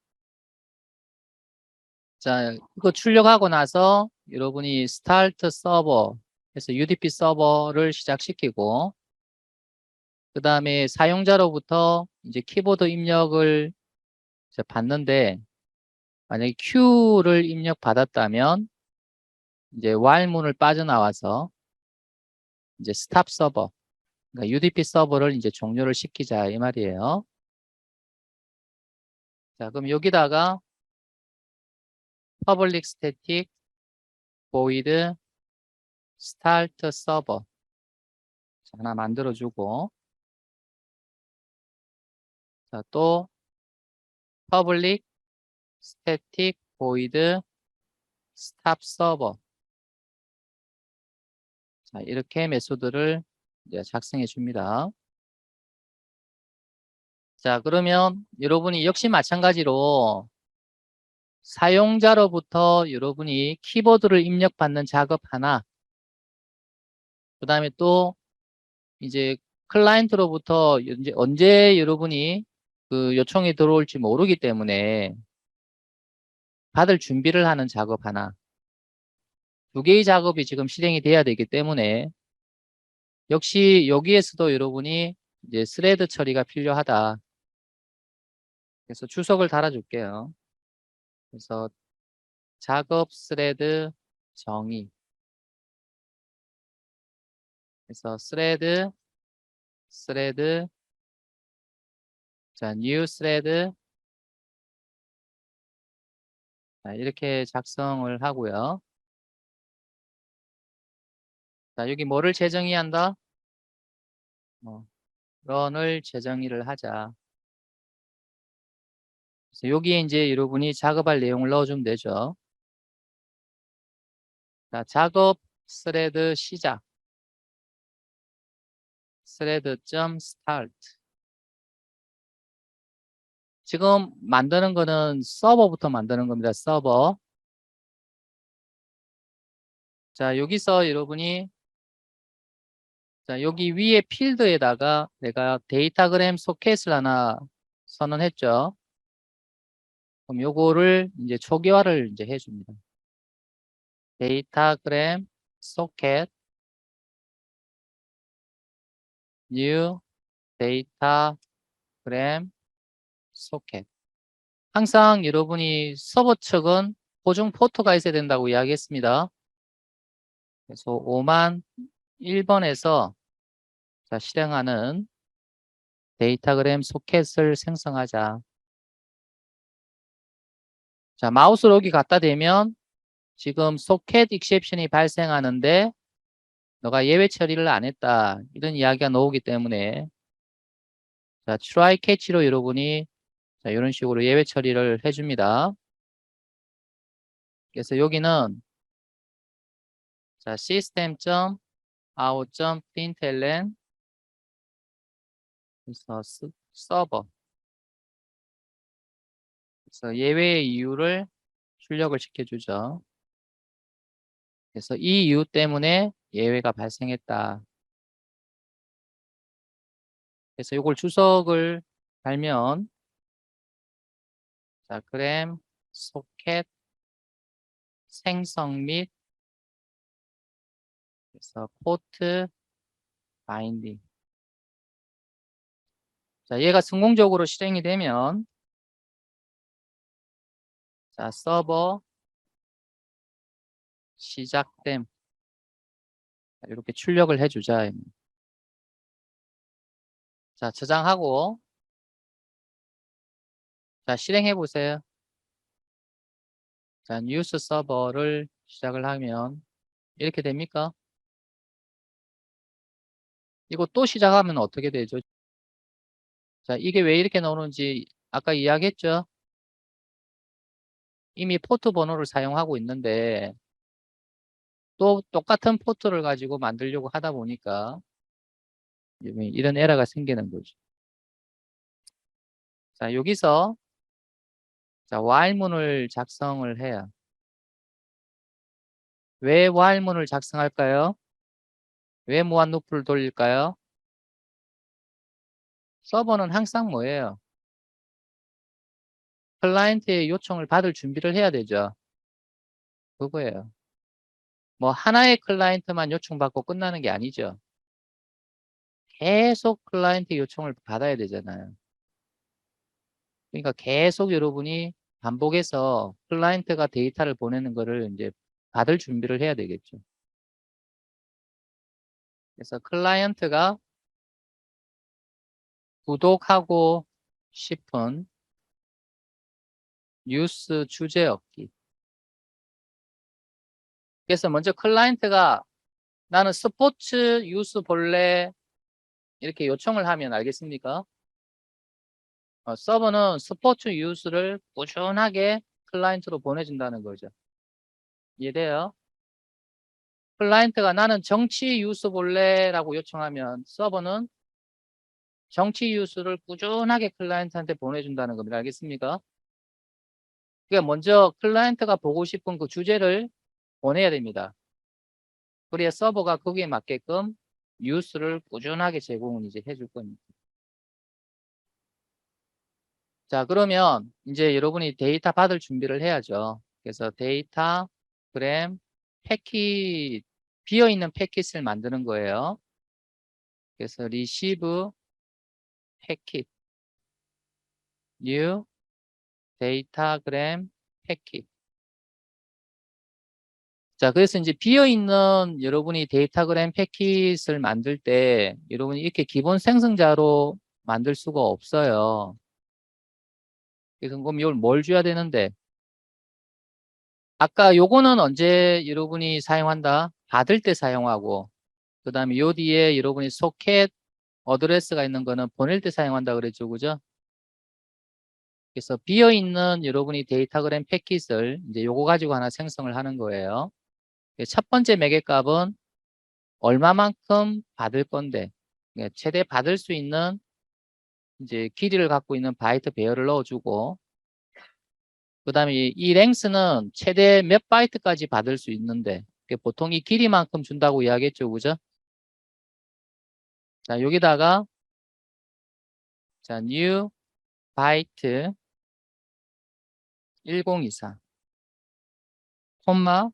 자, 이거 출력하고 나서 여러분이 스타트 서버 해서 UDP 서버를 시작시키고 그 다음에 사용자로부터 이제 키보드 입력을 이제 받는데 만약에 Q를 입력받았다면 이제 while문을 빠져나와서 이제 스탑 서버 그러니까 UDP 서버를 이제 종료를 시키자 이 말이에요. 자, 그럼 여기다가 public static void start server 하나 만들어주고 자, 또 public static void stop server 자, 이렇게 메소드를 이제 작성해 줍니다. 자, 그러면 여러분이 역시 마찬가지로 사용자로부터 여러분이 키보드를 입력받는 작업 하나 그 다음에 또 이제 클라이언트로부터 이제 언제 여러분이 그 요청이 들어올지 모르기 때문에 받을 준비를 하는 작업 하나 두 개의 작업이 지금 실행이 돼야 되기 때문에 역시 여기에서도 여러분이 이제 스레드 처리가 필요하다. 그래서 주석을 달아줄게요. 그래서 작업 스레드 정의 그래서 스레드 자 new 스레드 자, 이렇게 작성을 하고요. 자 여기 뭐를 재정의 한다? 런을 재정의를 하자. 그래서 여기에 이제 여러분이 작업할 내용을 넣어주면 되죠. 자, 작업 스레드 시작. 스레드.start. 지금 만드는 거는 서버부터 만드는 겁니다. 서버. 자, 여기서 여러분이 자, 여기 위에 필드에다가 내가 데이터그램 소켓을 하나 선언했죠. 그럼 요거를 이제 초기화를 이제 해줍니다. 데이터그램 소켓 new 데이터그램 소켓. 항상 여러분이 서버 측은 보증 포트가 있어야 된다고 이야기했습니다. 그래서 5만 1번에서 자, 실행하는 데이터그램 소켓을 생성하자. 자, 마우스로 여기 갖다 대면 지금 소켓 익셉션이 발생하는데 너가 예외 처리를 안 했다. 이런 이야기가 나오기 때문에 자, try catch로 여러분이 자, 이런 식으로 예외 처리를 해줍니다. 그래서 여기는 자, system.out.println 그래서 서버 그래서 예외의 이유를 출력을 시켜주죠. 그래서 이 이유 때문에 예외가 발생했다. 그래서 이걸 주석을 달면 자, 그램 소켓 생성 및 그래서 포트 바인딩 자, 얘가 성공적으로 실행이 되면 자, 서버 시작됨 이렇게 출력을 해주자. 자, 저장하고 자, 실행해 보세요. 자, 뉴스 서버를 시작을 하면 이렇게 됩니까? 이거 또 시작하면 어떻게 되죠? 자, 이게 왜 이렇게 나오는지 아까 이야기했죠? 이미 포트 번호를 사용하고 있는데 또 똑같은 포트를 가지고 만들려고 하다 보니까 이런 에러가 생기는 거죠. 자, 여기서 자, while문을 작성을 해요. 왜 while문을 작성할까요? 왜 무한 루프를 돌릴까요? 서버는 항상 뭐예요? 클라이언트의 요청을 받을 준비를 해야 되죠. 그거예요. 뭐 하나의 클라이언트만 요청받고 끝나는 게 아니죠. 계속 클라이언트 요청을 받아야 되잖아요. 그러니까 계속 여러분이 반복해서 클라이언트가 데이터를 보내는 거를 이제 받을 준비를 해야 되겠죠. 그래서 클라이언트가 구독하고 싶은 뉴스 주제 얻기. 그래서 먼저 클라이언트가 나는 스포츠 뉴스 볼래 이렇게 요청을 하면 알겠습니까? 서버는 스포츠 뉴스를 꾸준하게 클라이언트로 보내준다는 거죠. 이해돼요? 클라이언트가 나는 정치 뉴스 볼래 라고 요청하면 서버는 정치 뉴스를 꾸준하게 클라이언트한테 보내준다는 겁니다. 알겠습니까? 그러니까 먼저 클라이언트가 보고 싶은 그 주제를 보내야 됩니다. 그래야 서버가 거기에 맞게끔 뉴스를 꾸준하게 제공을 이제 해줄 겁니다. 자, 그러면 이제 여러분이 데이터 받을 준비를 해야죠. 그래서 데이터, 그램, 패킷, 비어있는 패킷을 만드는 거예요. 그래서 receive 패킷, new, 데이터그램, 패킷. 자, 그래서 이제 비어있는 여러분이 데이터그램 패킷을 만들 때 여러분이 이렇게 기본 생성자로 만들 수가 없어요. 그래서 그럼 이걸 뭘 줘야 되는데? 아까 요거는 언제 여러분이 사용한다? 받을 때 사용하고, 그 다음에 요 뒤에 여러분이 소켓 어드레스가 있는 거는 보낼 때 사용한다 그랬죠, 그죠? 그래서 비어있는 여러분이 데이터그램 패킷을 이제 요거 가지고 하나 생성을 하는 거예요. 첫 번째 매개값은 얼마만큼 받을 건데, 최대 받을 수 있는 이제 길이를 갖고 있는 바이트 배열을 넣어주고, 그 다음에 이 랭스는 최대 몇 바이트까지 받을 수 있는데, 보통 이 길이만큼 준다고 이야기했죠, 그죠? 자, 여기다가, 자, new 바이트 1024, 콤마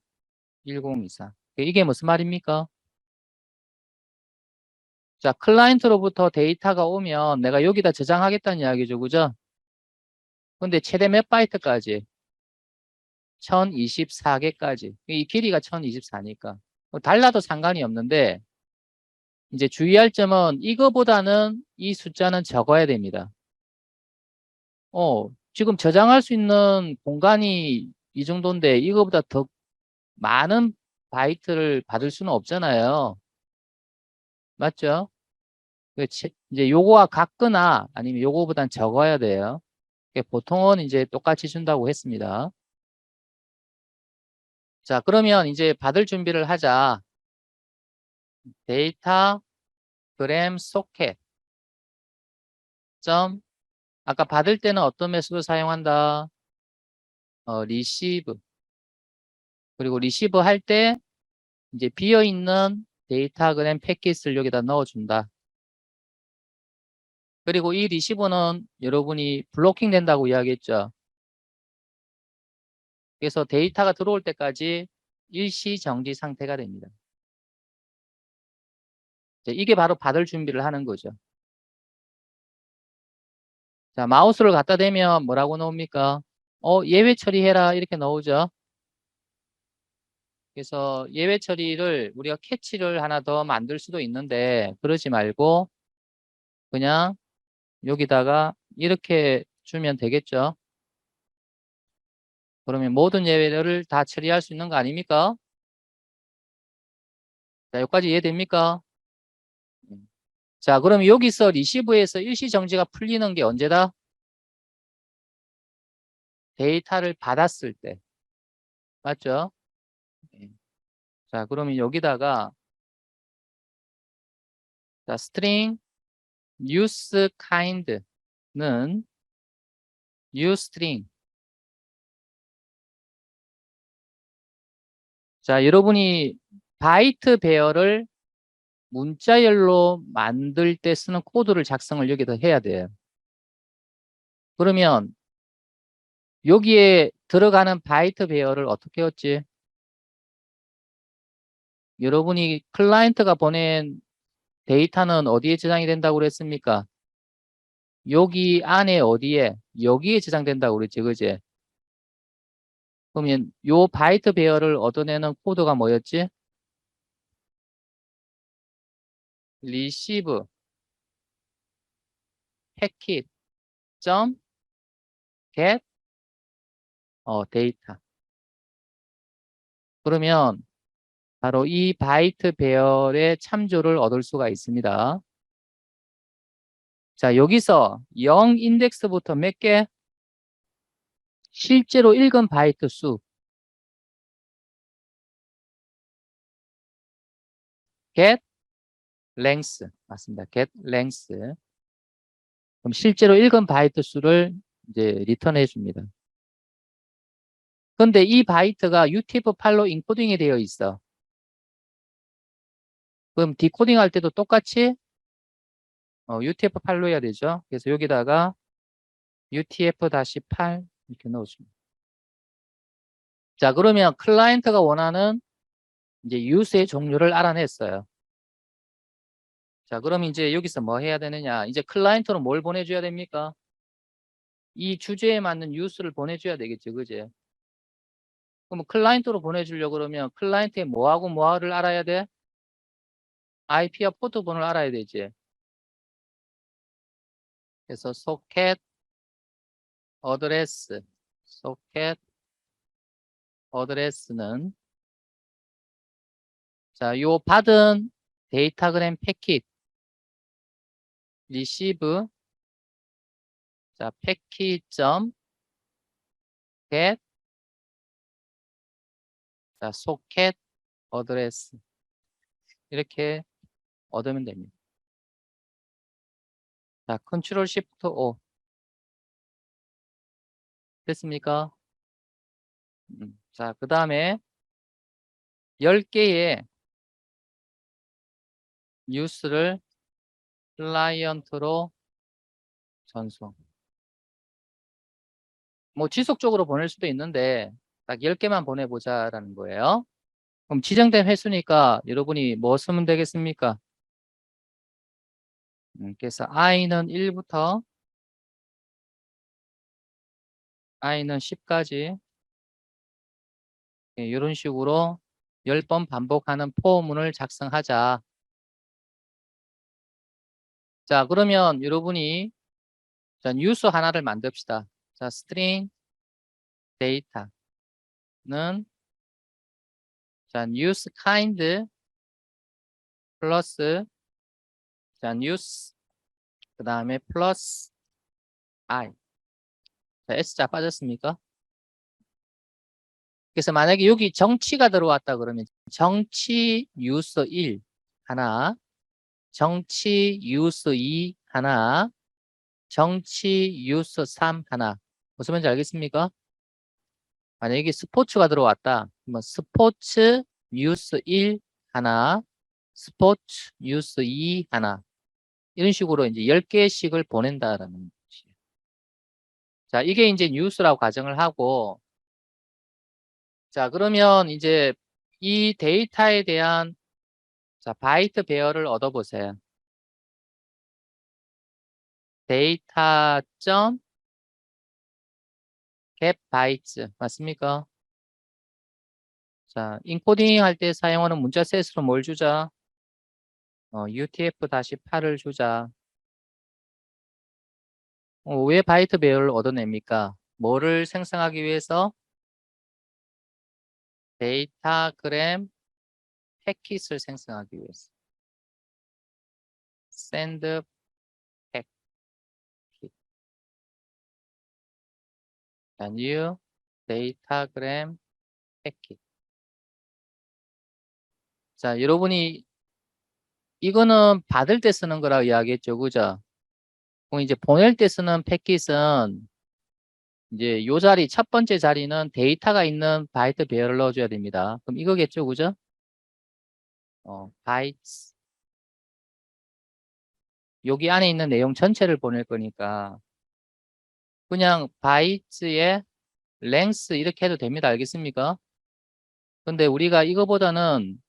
1024. 이게 무슨 말입니까? 자, 클라이언트로부터 데이터가 오면 내가 여기다 저장하겠다는 이야기죠, 그죠? 근데 최대 몇 바이트까지? 1024개까지. 이 길이가 1024니까. 달라도 상관이 없는데, 이제 주의할 점은 이거보다는 이 숫자는 적어야 됩니다. 지금 저장할 수 있는 공간이 이 정도인데 이거보다 더 많은 바이트를 받을 수는 없잖아요. 맞죠? 이제 요거와 같거나 아니면 요거보단 적어야 돼요. 보통은 이제 똑같이 준다고 했습니다. 자, 그러면 이제 받을 준비를 하자. 데이터 그램 소켓 점 아까 받을 때는 어떤 메소드 사용한다? receive. 그리고 receive 할 때 이제 비어있는 데이터그램 패킷을 여기다 넣어준다. 그리고 이 receive는 여러분이 블로킹 된다고 이야기했죠. 그래서 데이터가 들어올 때까지 일시 정지 상태가 됩니다. 이게 바로 받을 준비를 하는 거죠. 자, 마우스를 갖다 대면 뭐라고 나옵니까? 예외 처리해라 이렇게 나오죠. 그래서 예외 처리를 우리가 캐치를 하나 더 만들 수도 있는데 그러지 말고 그냥 여기다가 이렇게 주면 되겠죠. 그러면 모든 예외를 다 처리할 수 있는 거 아닙니까? 자, 여기까지 이해됩니까? 자, 그럼 여기서 리시브에서 일시정지가 풀리는 게 언제다? 데이터를 받았을 때. 맞죠? 자, 그러면 여기다가 자, string use kind는 new string. 자, 여러분이 바이트 배열을 문자열로 만들 때 쓰는 코드를 작성을 여기다 해야 돼요. 그러면 여기에 들어가는 바이트 배열을 어떻게 했지? 여러분이 클라이언트가 보낸 데이터는 어디에 저장이 된다고 그랬습니까? 여기 안에 어디에? 여기에 저장된다고 그랬지, 그지? 그러면 요 바이트 배열을 얻어내는 코드가 뭐였지? receive packet 점 get 데이터. 그러면 바로 이 바이트 배열의 참조를 얻을 수가 있습니다. 자, 여기서 0 인덱스부터 몇 개? 실제로 읽은 바이트 수. get length. 맞습니다. get length. 그럼 실제로 읽은 바이트 수를 이제 리턴해 줍니다. 근데 이 바이트가 UTF-8로 인코딩이 되어 있어. 그럼 디코딩 할 때도 똑같이 UTF-8로 해야 되죠. 그래서 여기다가 UTF-8 이렇게 넣어줍니다. 자, 그러면 클라이언트가 원하는 이제 유스의 종류를 알아냈어요. 자, 그럼 이제 여기서 뭐 해야 되느냐? 이제 클라이언트는 뭘 보내줘야 됩니까? 이 주제에 맞는 유스를 보내줘야 되겠죠, 그제? 그럼 클라이언트로 보내주려고 그러면 클라이언트의 뭐하고 뭐를 알아야 돼? IP와 포트 번호를 알아야 되지. 그래서 socket address, socket address는 자, 요 받은 데이터그램 패킷 receive 자, 패킷.get 자, socket address 이렇게 얻으면 됩니다. 자, 컨트롤 시프트 O 됐습니까? 자, 그 다음에 10개의 뉴스를 클라이언트로 전송. 뭐 지속적으로 보낼 수도 있는데 딱 10개만 보내보자라는 거예요. 그럼 지정된 횟수니까 여러분이 뭐 쓰면 되겠습니까? 그래서 i는 1부터 i는 10까지 이런 식으로 10번 반복하는 포문을 작성하자. 자, 그러면 여러분이 자, 뉴스 하나를 만듭시다. 자, string data는 자, news kind 플러스 자, news 그 다음에 플러스 i. 자, s자 빠졌습니까? 그래서 만약에 여기 정치가 들어왔다 그러면 정치 뉴스 1 하나, 정치 뉴스 2 하나, 정치 뉴스 3 하나. 무슨 말인지 알겠습니까? 만약에 스포츠가 들어왔다. 그러면 스포츠 뉴스 1 하나, 스포츠 뉴스 2 하나. 이런 식으로 이제 10개씩을 보낸다라는 것이에요. 자, 이게 이제 뉴스라고 가정을 하고 자, 그러면 이제 이 데이터에 대한 자, 바이트 배열을 얻어보세요. 데이터.get bytes 맞습니까? 자, 인코딩 할 때 사용하는 문자 셋으로 뭘 주자? UTF-8을 주자. 왜 바이트 배열을 얻어냅니까? 뭐를 생성하기 위해서? 데이터그램 패킷을 생성하기 위해서. send packet. 자, new 데이터그램 패킷. 자, 여러분이 이거는 받을 때 쓰는 거라고 이야기했죠. 그죠? 그럼 이제 보낼 때 쓰는 패킷은 이제 요 자리, 첫 번째 자리는 데이터가 있는 바이트 배열을 넣어줘야 됩니다. 그럼 이거겠죠. 그죠? 바이트. 여기 안에 있는 내용 전체를 보낼 거니까 그냥 바이트의 랭스 이렇게 해도 됩니다. 알겠습니까? 근데 우리가 이거보다는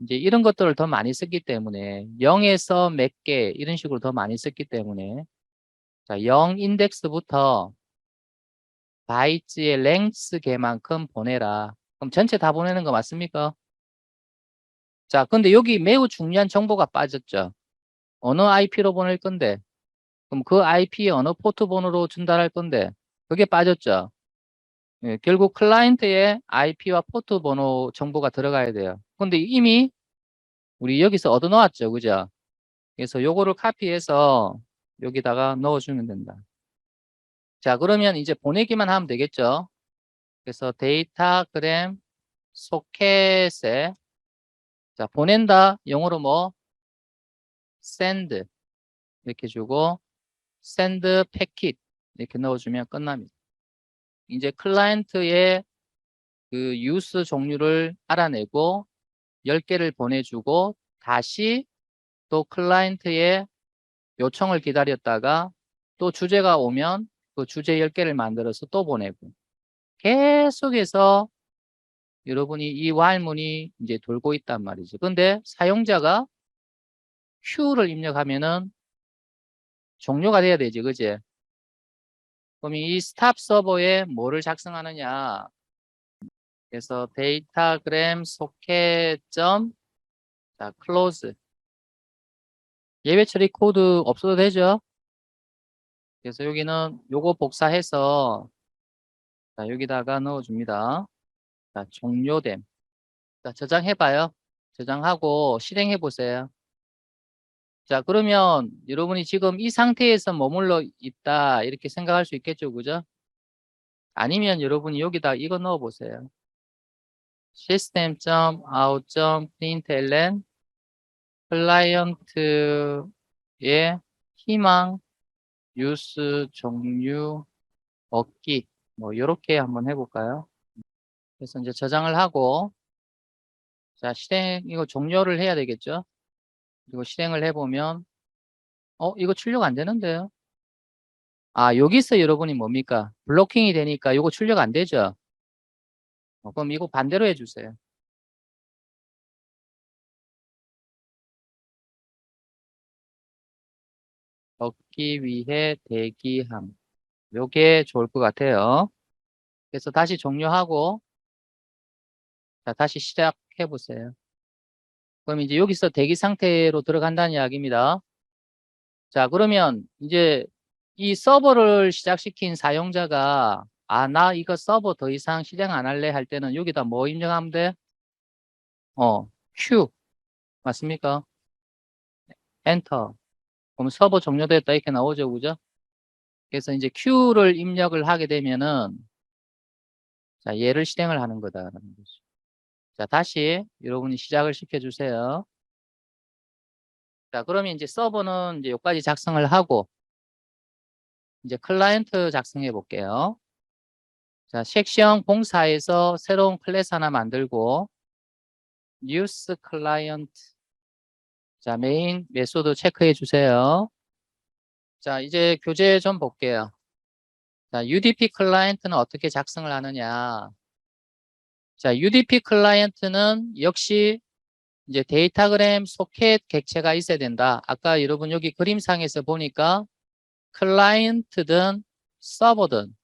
이제 이런 것들을 더 많이 썼기 때문에 0에서 몇 개 이런 식으로 더 많이 썼기 때문에 자, 0 인덱스부터 바이트의 랭스 개만큼 보내라. 그럼 전체 다 보내는 거 맞습니까? 자, 근데 여기 매우 중요한 정보가 빠졌죠. 어느 IP로 보낼 건데 그럼 그 IP에 어느 포트 번호로 전달할 건데 그게 빠졌죠. 예, 결국 클라이언트의 IP와 포트 번호 정보가 들어가야 돼요. 근데 이미 우리 여기서 얻어 놓았죠. 그죠? 그래서 요거를 카피해서 여기다가 넣어주면 된다. 자, 그러면 이제 보내기만 하면 되겠죠. 그래서 데이터그램 소켓에 자, 보낸다. 영어로 뭐 send 이렇게 주고 send packet 이렇게 넣어주면 끝납니다. 이제 클라이언트의 그 유스 종류를 알아내고 10개를 보내주고 다시 또 클라이언트의 요청을 기다렸다가 또 주제가 오면 그 주제 10개를 만들어서 또 보내고 계속해서 여러분이 이 while문이 이제 돌고 있단 말이죠. 근데 사용자가 Q를 입력하면은 종료가 돼야 되지, 그지? 그럼 이 스탑 서버에 뭐를 작성하느냐? 그래서 데이터그램 소켓 점 자, close 예외 처리 코드 없어도 되죠? 그래서 여기는 요거 복사해서 자, 여기다가 넣어줍니다. 자, 종료됨. 자, 저장해봐요. 저장하고 실행해 보세요. 자, 그러면 여러분이 지금 이 상태에서 머물러 있다 이렇게 생각할 수 있겠죠, 그죠? 아니면 여러분이 여기다 이거 넣어 보세요. system.out.println 클라이언트의 희망 유스 종류 얻기 뭐 이렇게 한번 해볼까요? 그래서 이제 저장을 하고 자, 실행 이거 종료를 해야 되겠죠? 그리고 실행을 해보면 이거 출력 안 되는데요? 아, 여기서 여러분이 뭡니까? 블로킹이 되니까 이거 출력 안 되죠? 그럼 이거 반대로 해주세요. 얻기 위해 대기함. 요게 좋을 것 같아요. 그래서 다시 종료하고 자, 다시 시작해 보세요. 그럼 이제 여기서 대기 상태로 들어간다는 이야기입니다. 자, 그러면 이제 이 서버를 시작시킨 사용자가 나 이거 서버 더 이상 실행 안 할래 할 때는 여기다 뭐 입력하면 돼? Q 맞습니까? 엔터. 그럼 서버 종료됐다 이렇게 나오죠, 그죠? 그래서 이제 Q를 입력을 하게 되면은 자, 얘를 실행을 하는 거다라는 거죠. 자, 다시 여러분이 시작을 시켜주세요. 자, 그러면 이제 서버는 이제 여기까지 작성을 하고 이제 클라이언트 작성해 볼게요. 자, 섹션 공사에서 새로운 클래스 하나 만들고 뉴스 클라이언트 자, 메인 메소드 체크해 주세요. 자, 이제 교재 좀 볼게요. 자, UDP 클라이언트는 어떻게 작성을 하느냐. 자, UDP 클라이언트는 역시 이제 데이터그램 소켓 객체가 있어야 된다. 아까 여러분 여기 그림상에서 보니까 클라이언트든 서버든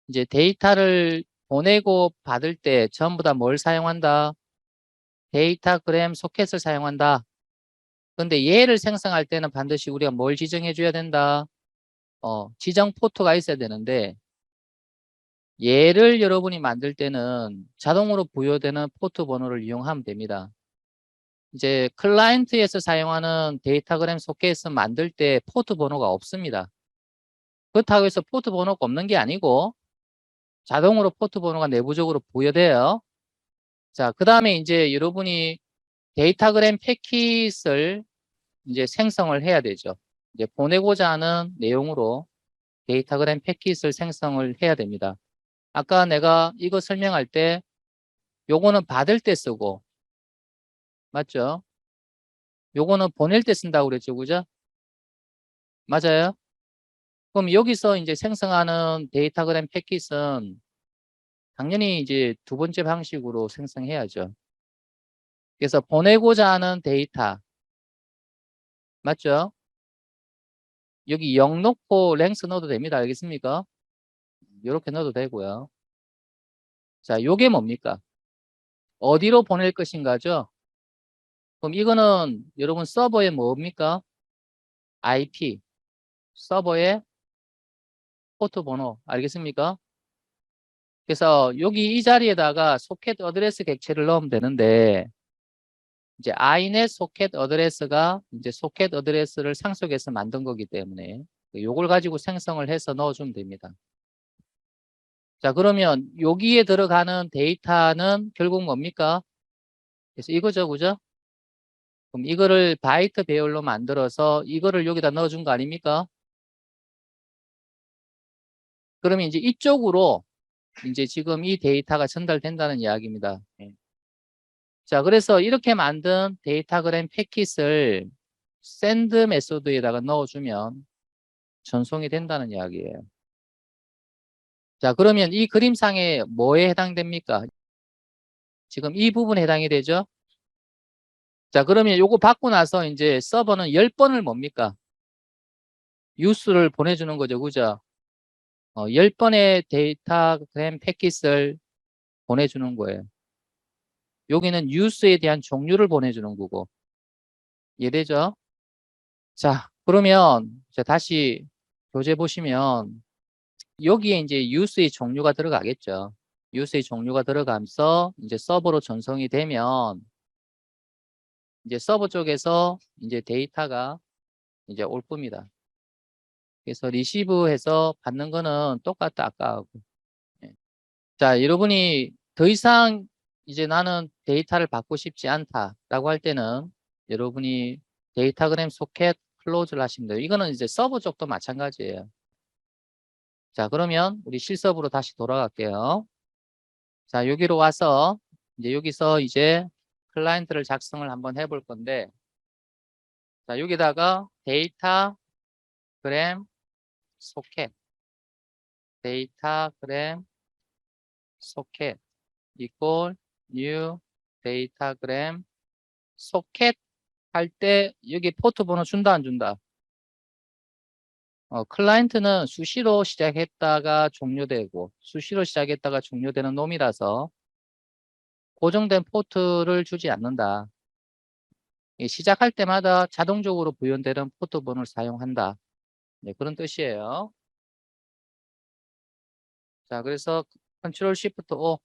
이제 데이터를 보내고 받을 때 전부 다 뭘 사용한다? 데이터그램 소켓을 사용한다. 근데 얘를 생성할 때는 반드시 우리가 뭘 지정해 줘야 된다? 지정 포트가 있어야 되는데 얘를 여러분이 만들 때는 자동으로 부여되는 포트 번호를 이용하면 됩니다. 이제 클라이언트에서 사용하는 데이터그램 소켓을 만들 때 포트 번호가 없습니다. 그렇다고 해서 포트 번호가 없는 게 아니고 자동으로 포트 번호가 내부적으로 부여돼요. 자, 그 다음에 이제 여러분이 데이터그램 패킷을 이제 생성을 해야 되죠. 이제 보내고자 하는 내용으로 데이터그램 패킷을 생성을 해야 됩니다. 아까 내가 이거 설명할 때 요거는 받을 때 쓰고, 맞죠? 요거는 보낼 때 쓴다고 그랬죠, 그죠? 맞아요? 그럼 여기서 이제 생성하는 데이터그램 패킷은 당연히 이제 두 번째 방식으로 생성해야죠. 그래서 보내고자 하는 데이터, 맞죠? 여기 0 놓고 랭스 넣어도 됩니다. 알겠습니까? 이렇게 넣어도 되고요. 자, 요게 뭡니까? 어디로 보낼 것인가죠? 그럼 이거는 여러분 서버에 뭡니까? IP, 서버의 포트 번호, 알겠습니까? 그래서 여기 이 자리에다가 소켓 어드레스 객체를 넣으면 되는데, 이제 inet 소켓 어드레스가 이제 소켓 어드레스를 상속해서 만든 거기 때문에 요걸 가지고 생성을 해서 넣어주면 됩니다. 자, 그러면 여기에 들어가는 데이터는 결국 뭡니까? 그래서 이거죠, 그죠? 그럼 이거를 바이트 배열로 만들어서 이거를 여기다 넣어준 거 아닙니까? 그러면 이제 이쪽으로 이제 지금 이 데이터가 전달된다는 이야기입니다. 예. 자, 그래서 이렇게 만든 데이터그램 패킷을 샌드 메소드에다가 넣어주면 전송이 된다는 이야기예요. 자, 그러면 이 그림상에 뭐에 해당됩니까? 지금 이 부분에 해당이 되죠? 자, 그러면 요거 받고 나서 이제 서버는 10번을 뭡니까? 뉴스를 보내주는 거죠. 그죠? 10번의 데이터그램 패킷을 보내주는 거예요. 여기는 뉴스에 대한 종류를 보내주는 거고. 이해되죠? 자, 그러면 이제 다시 교재 보시면 여기에 이제 뉴스의 종류가 들어가겠죠. 뉴스의 종류가 들어가면서 이제 서버로 전송이 되면 이제 서버 쪽에서 이제 데이터가 이제 올 겁니다. 그래서 리시브해서 받는 거는 똑같다 아까하고. 예. 자, 여러분이 더 이상 이제 나는 데이터를 받고 싶지 않다라고 할 때는 여러분이 데이터그램 소켓 클로즈를 하시면 돼요. 이거는 이제 서버 쪽도 마찬가지예요. 자, 그러면 우리 실습으로 다시 돌아갈게요. 자, 여기로 와서 이제 여기서 이제 클라이언트를 작성을 한번 해볼 건데, 자, 여기다가 데이터그램 소켓, 데이터그램 소켓 이꼴 new 데이터그램 소켓 할 때 여기 포트 번호 준다 안 준다? 클라이언트는 수시로 시작했다가 종료되고 수시로 시작했다가 종료되는 놈이라서 고정된 포트를 주지 않는다. 시작할 때마다 자동적으로 구현되는 포트 번호를 사용한다. 네, 그런 뜻이에요. 자, 그래서 컨트롤 시프트 O.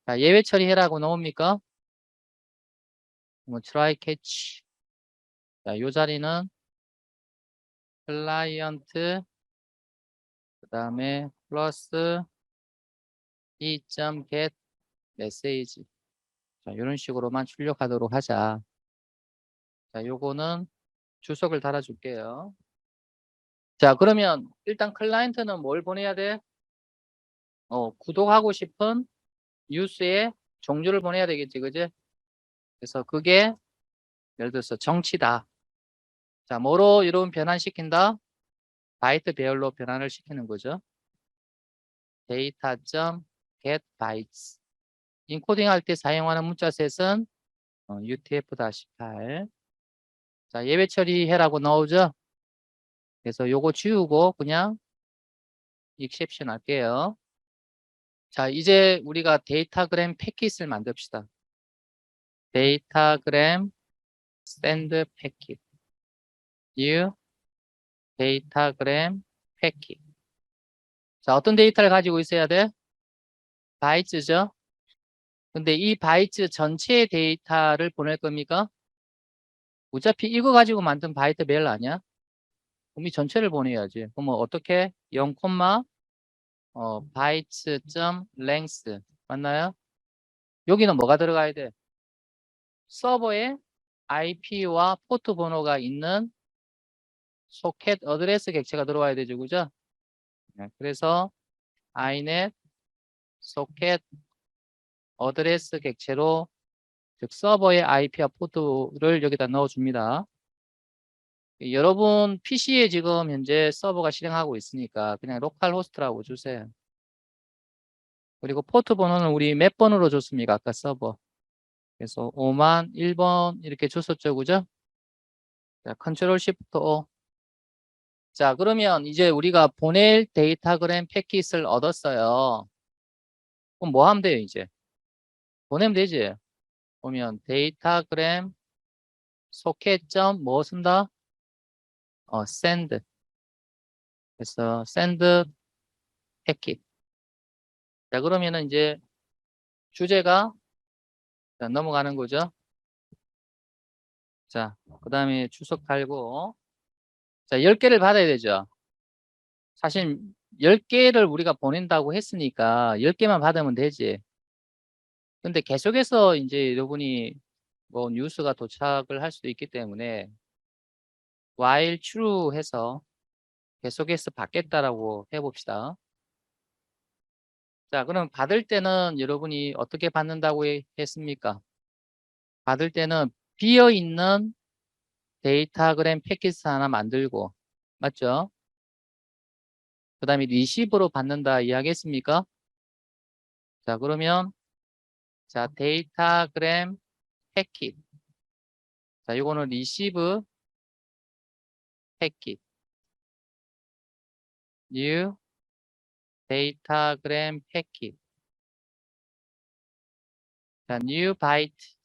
자, 예외 처리해라고 나옵니까? 뭐 try catch. 자, 요 자리는 클라이언트 그다음에 플러스 e.get 메시지. 자, 이런 식으로만 출력하도록 하자. 자, 요거는 주석을 달아줄게요. 자, 그러면 일단 클라이언트는 뭘 보내야 돼? 구독하고 싶은 뉴스의 종류를 보내야 되겠지, 그지? 그래서 그게 예를 들어서 정치다. 자, 뭐로 이런 변환시킨다? 바이트 배열로 변환을 시키는 거죠. data.get bytes. 인코딩 할 때 사용하는 문자 셋은 UTF-8. 자, 예외 처리해라고 나오죠? 그래서 요거 지우고 그냥 exception 할게요. 자, 이제 우리가 데이터그램 패킷을 만듭시다. 데이터그램 send 패킷. new 데이터그램 패킷. 자, 어떤 데이터를 가지고 있어야 돼? 바이츠죠? 근데 이 바이츠 전체의 데이터를 보낼 겁니까? 어차피 이거 가지고 만든 바이트 멜 아니야? 그럼 이 전체를 보내야지. 그러면 어떻게? 0, 바이츠 점 length 맞나요? 여기는 뭐가 들어가야 돼? 서버에 IP와 포트 번호가 있는 소켓 어드레스 객체가 들어와야 되죠. 그죠? 네, 그래서 inet 소켓 어드레스 객체로 즉 서버의 IP와 포트를 여기다 넣어줍니다. 여러분 PC에 지금 현재 서버가 실행하고 있으니까 그냥 로컬 호스트라고 주세요. 그리고 포트 번호는 우리 몇 번으로 줬습니까? 아까 서버. 그래서 5만 1번 이렇게 줬었죠. 그죠? 자, 컨트롤 시프트 O. 자, 그러면 이제 우리가 보낼 데이터그램 패킷을 얻었어요. 그럼 뭐 하면 돼요, 이제? 보내면 되지. 보면 데이터그램 소켓.점 뭐 쓴다? send. 그래서 send 패킷. 자, 그러면은 이제 주제가 자, 넘어가는 거죠. 자, 그 다음에 주석 달고 자, 10개를 받아야 되죠. 사실 10개를 우리가 보낸다고 했으니까 10개만 받으면 되지. 근데 계속해서 이제 여러분이 뭐 뉴스가 도착을 할 수도 있기 때문에 while true 해서 계속해서 받겠다라고 해봅시다. 자, 그럼 받을 때는 여러분이 어떻게 받는다고 했습니까? 받을 때는 비어있는 데이터그램 패킷 하나 만들고 맞죠? 그 다음에 리시브로 받는다 이야기했습니까? 자, 그러면 자 데이터그램 패킷 자, 이거는 리시브 패킷 new 데이터그램 패킷 자, new byte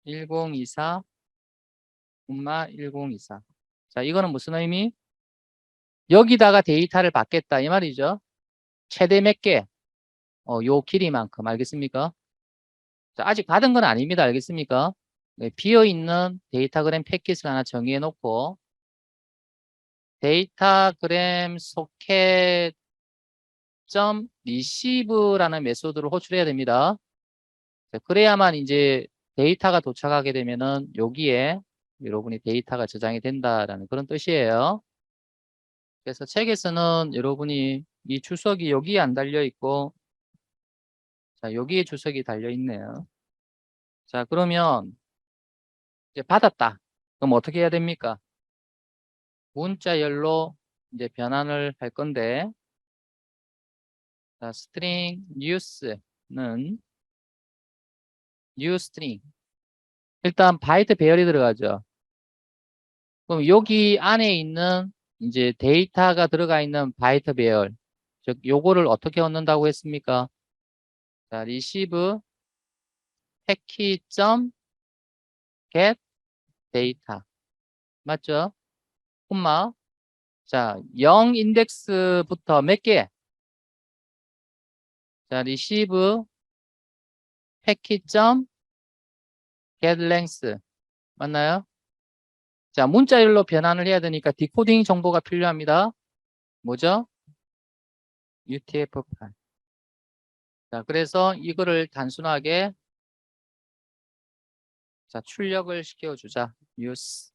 1024 1024 자, 이거는 무슨 의미? 여기다가 데이터를 받겠다 이 말이죠. 최대 몇 개? 요 길이만큼 알겠습니까? 자, 아직 받은 건 아닙니다. 알겠습니까? 네, 비어있는 데이터그램 패킷을 하나 정의해 놓고 데이터그램 소켓 점 리시브라는 메소드를 호출해야 됩니다. 자, 그래야만 이제 데이터가 도착하게 되면은 여기에 여러분이 데이터가 저장이 된다라는 그런 뜻이에요. 그래서 책에서는 여러분이 이 주석이 여기에 안 달려 있고 자, 여기에 주석이 달려 있네요. 자, 그러면 이제 받았다. 그럼 어떻게 해야 됩니까? 문자열로 이제 변환을 할 건데 자, string news는 new string 일단 바이트 배열이 들어가죠. 그럼 여기 안에 있는 이제 데이터가 들어가 있는 바이트 배열 즉 요거를 어떻게 얻는다고 했습니까? 자, receive packet.get data 맞죠? 콤마 자, 0 인덱스부터 몇 개? 자, receive packet.get length 맞나요? 자, 문자열로 변환을 해야 되니까 디코딩 정보가 필요합니다. 뭐죠? UTF-8. 자, 그래서 이거를 단순하게 자, 출력을 시켜주자. use.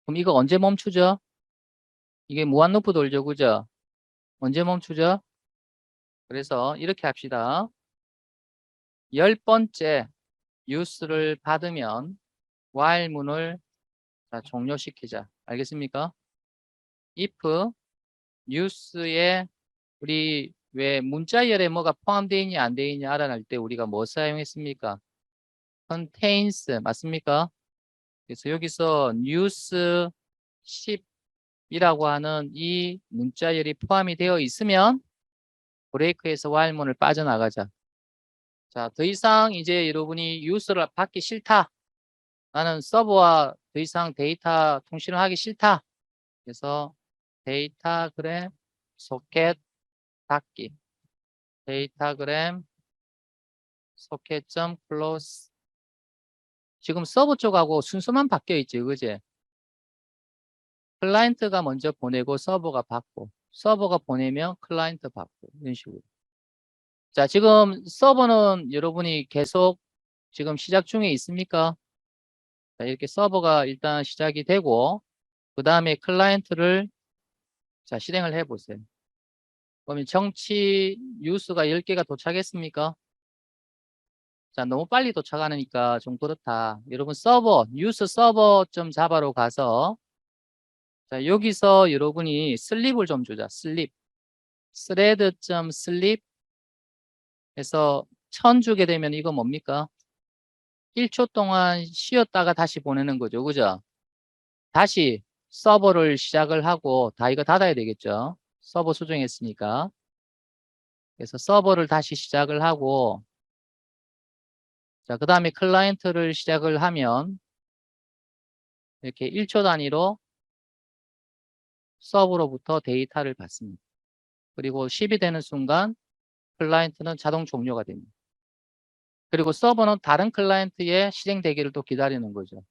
그럼 이거 언제 멈추죠? 이게 무한 루프 돌죠, 그죠? 언제 멈추죠? 그래서 이렇게 합시다. 10번째 use를 받으면 while 문을 자, 종료시키자. 알겠습니까? if use에 우리 왜 문자열에 뭐가 포함되어 있냐 안 되어 있냐 알아낼 때 우리가 뭐 사용했습니까? contains 맞습니까? 그래서 여기서 news 10이라고 하는 이 문자열이 포함이 되어 있으면 브레이크에서 while 문을 빠져나가자. 자, 더 이상 이제 여러분이 뉴스를 받기 싫다. 나는 서버와 더 이상 데이터 통신을 하기 싫다. 그래서 데이터그램 소켓 닫기. 데이터그램 소켓.close 지금 서버 쪽하고 순서만 바뀌어 있지, 그지? 클라이언트가 먼저 보내고 서버가 받고 서버가 보내면 클라이언트 받고 이런 식으로. 자, 지금 서버는 여러분이 계속 지금 시작 중에 있습니까? 자, 이렇게 서버가 일단 시작이 되고, 그 다음에 클라이언트를 자, 실행을 해 보세요. 그러면 정치 뉴스가 10개가 도착했습니까? 자, 너무 빨리 도착하니까 좀 그렇다. 여러분 서버, 뉴스 서버 점 자바로 가서 자, 여기서 여러분이 슬립을 좀 주자. 슬립. thread 점 슬립 해서 1000 주게 되면 이거 뭡니까? 1초 동안 쉬었다가 다시 보내는 거죠. 그죠? 다시 서버를 시작을 하고 다 이거 닫아야 되겠죠. 서버 수정했으니까. 그래서 서버를 다시 시작을 하고 자, 그 다음에 클라이언트를 시작을 하면 이렇게 1초 단위로 서버로부터 데이터를 받습니다. 그리고 10이 되는 순간 클라이언트는 자동 종료가 됩니다. 그리고 서버는 다른 클라이언트의 실행되기를 또 기다리는 거죠.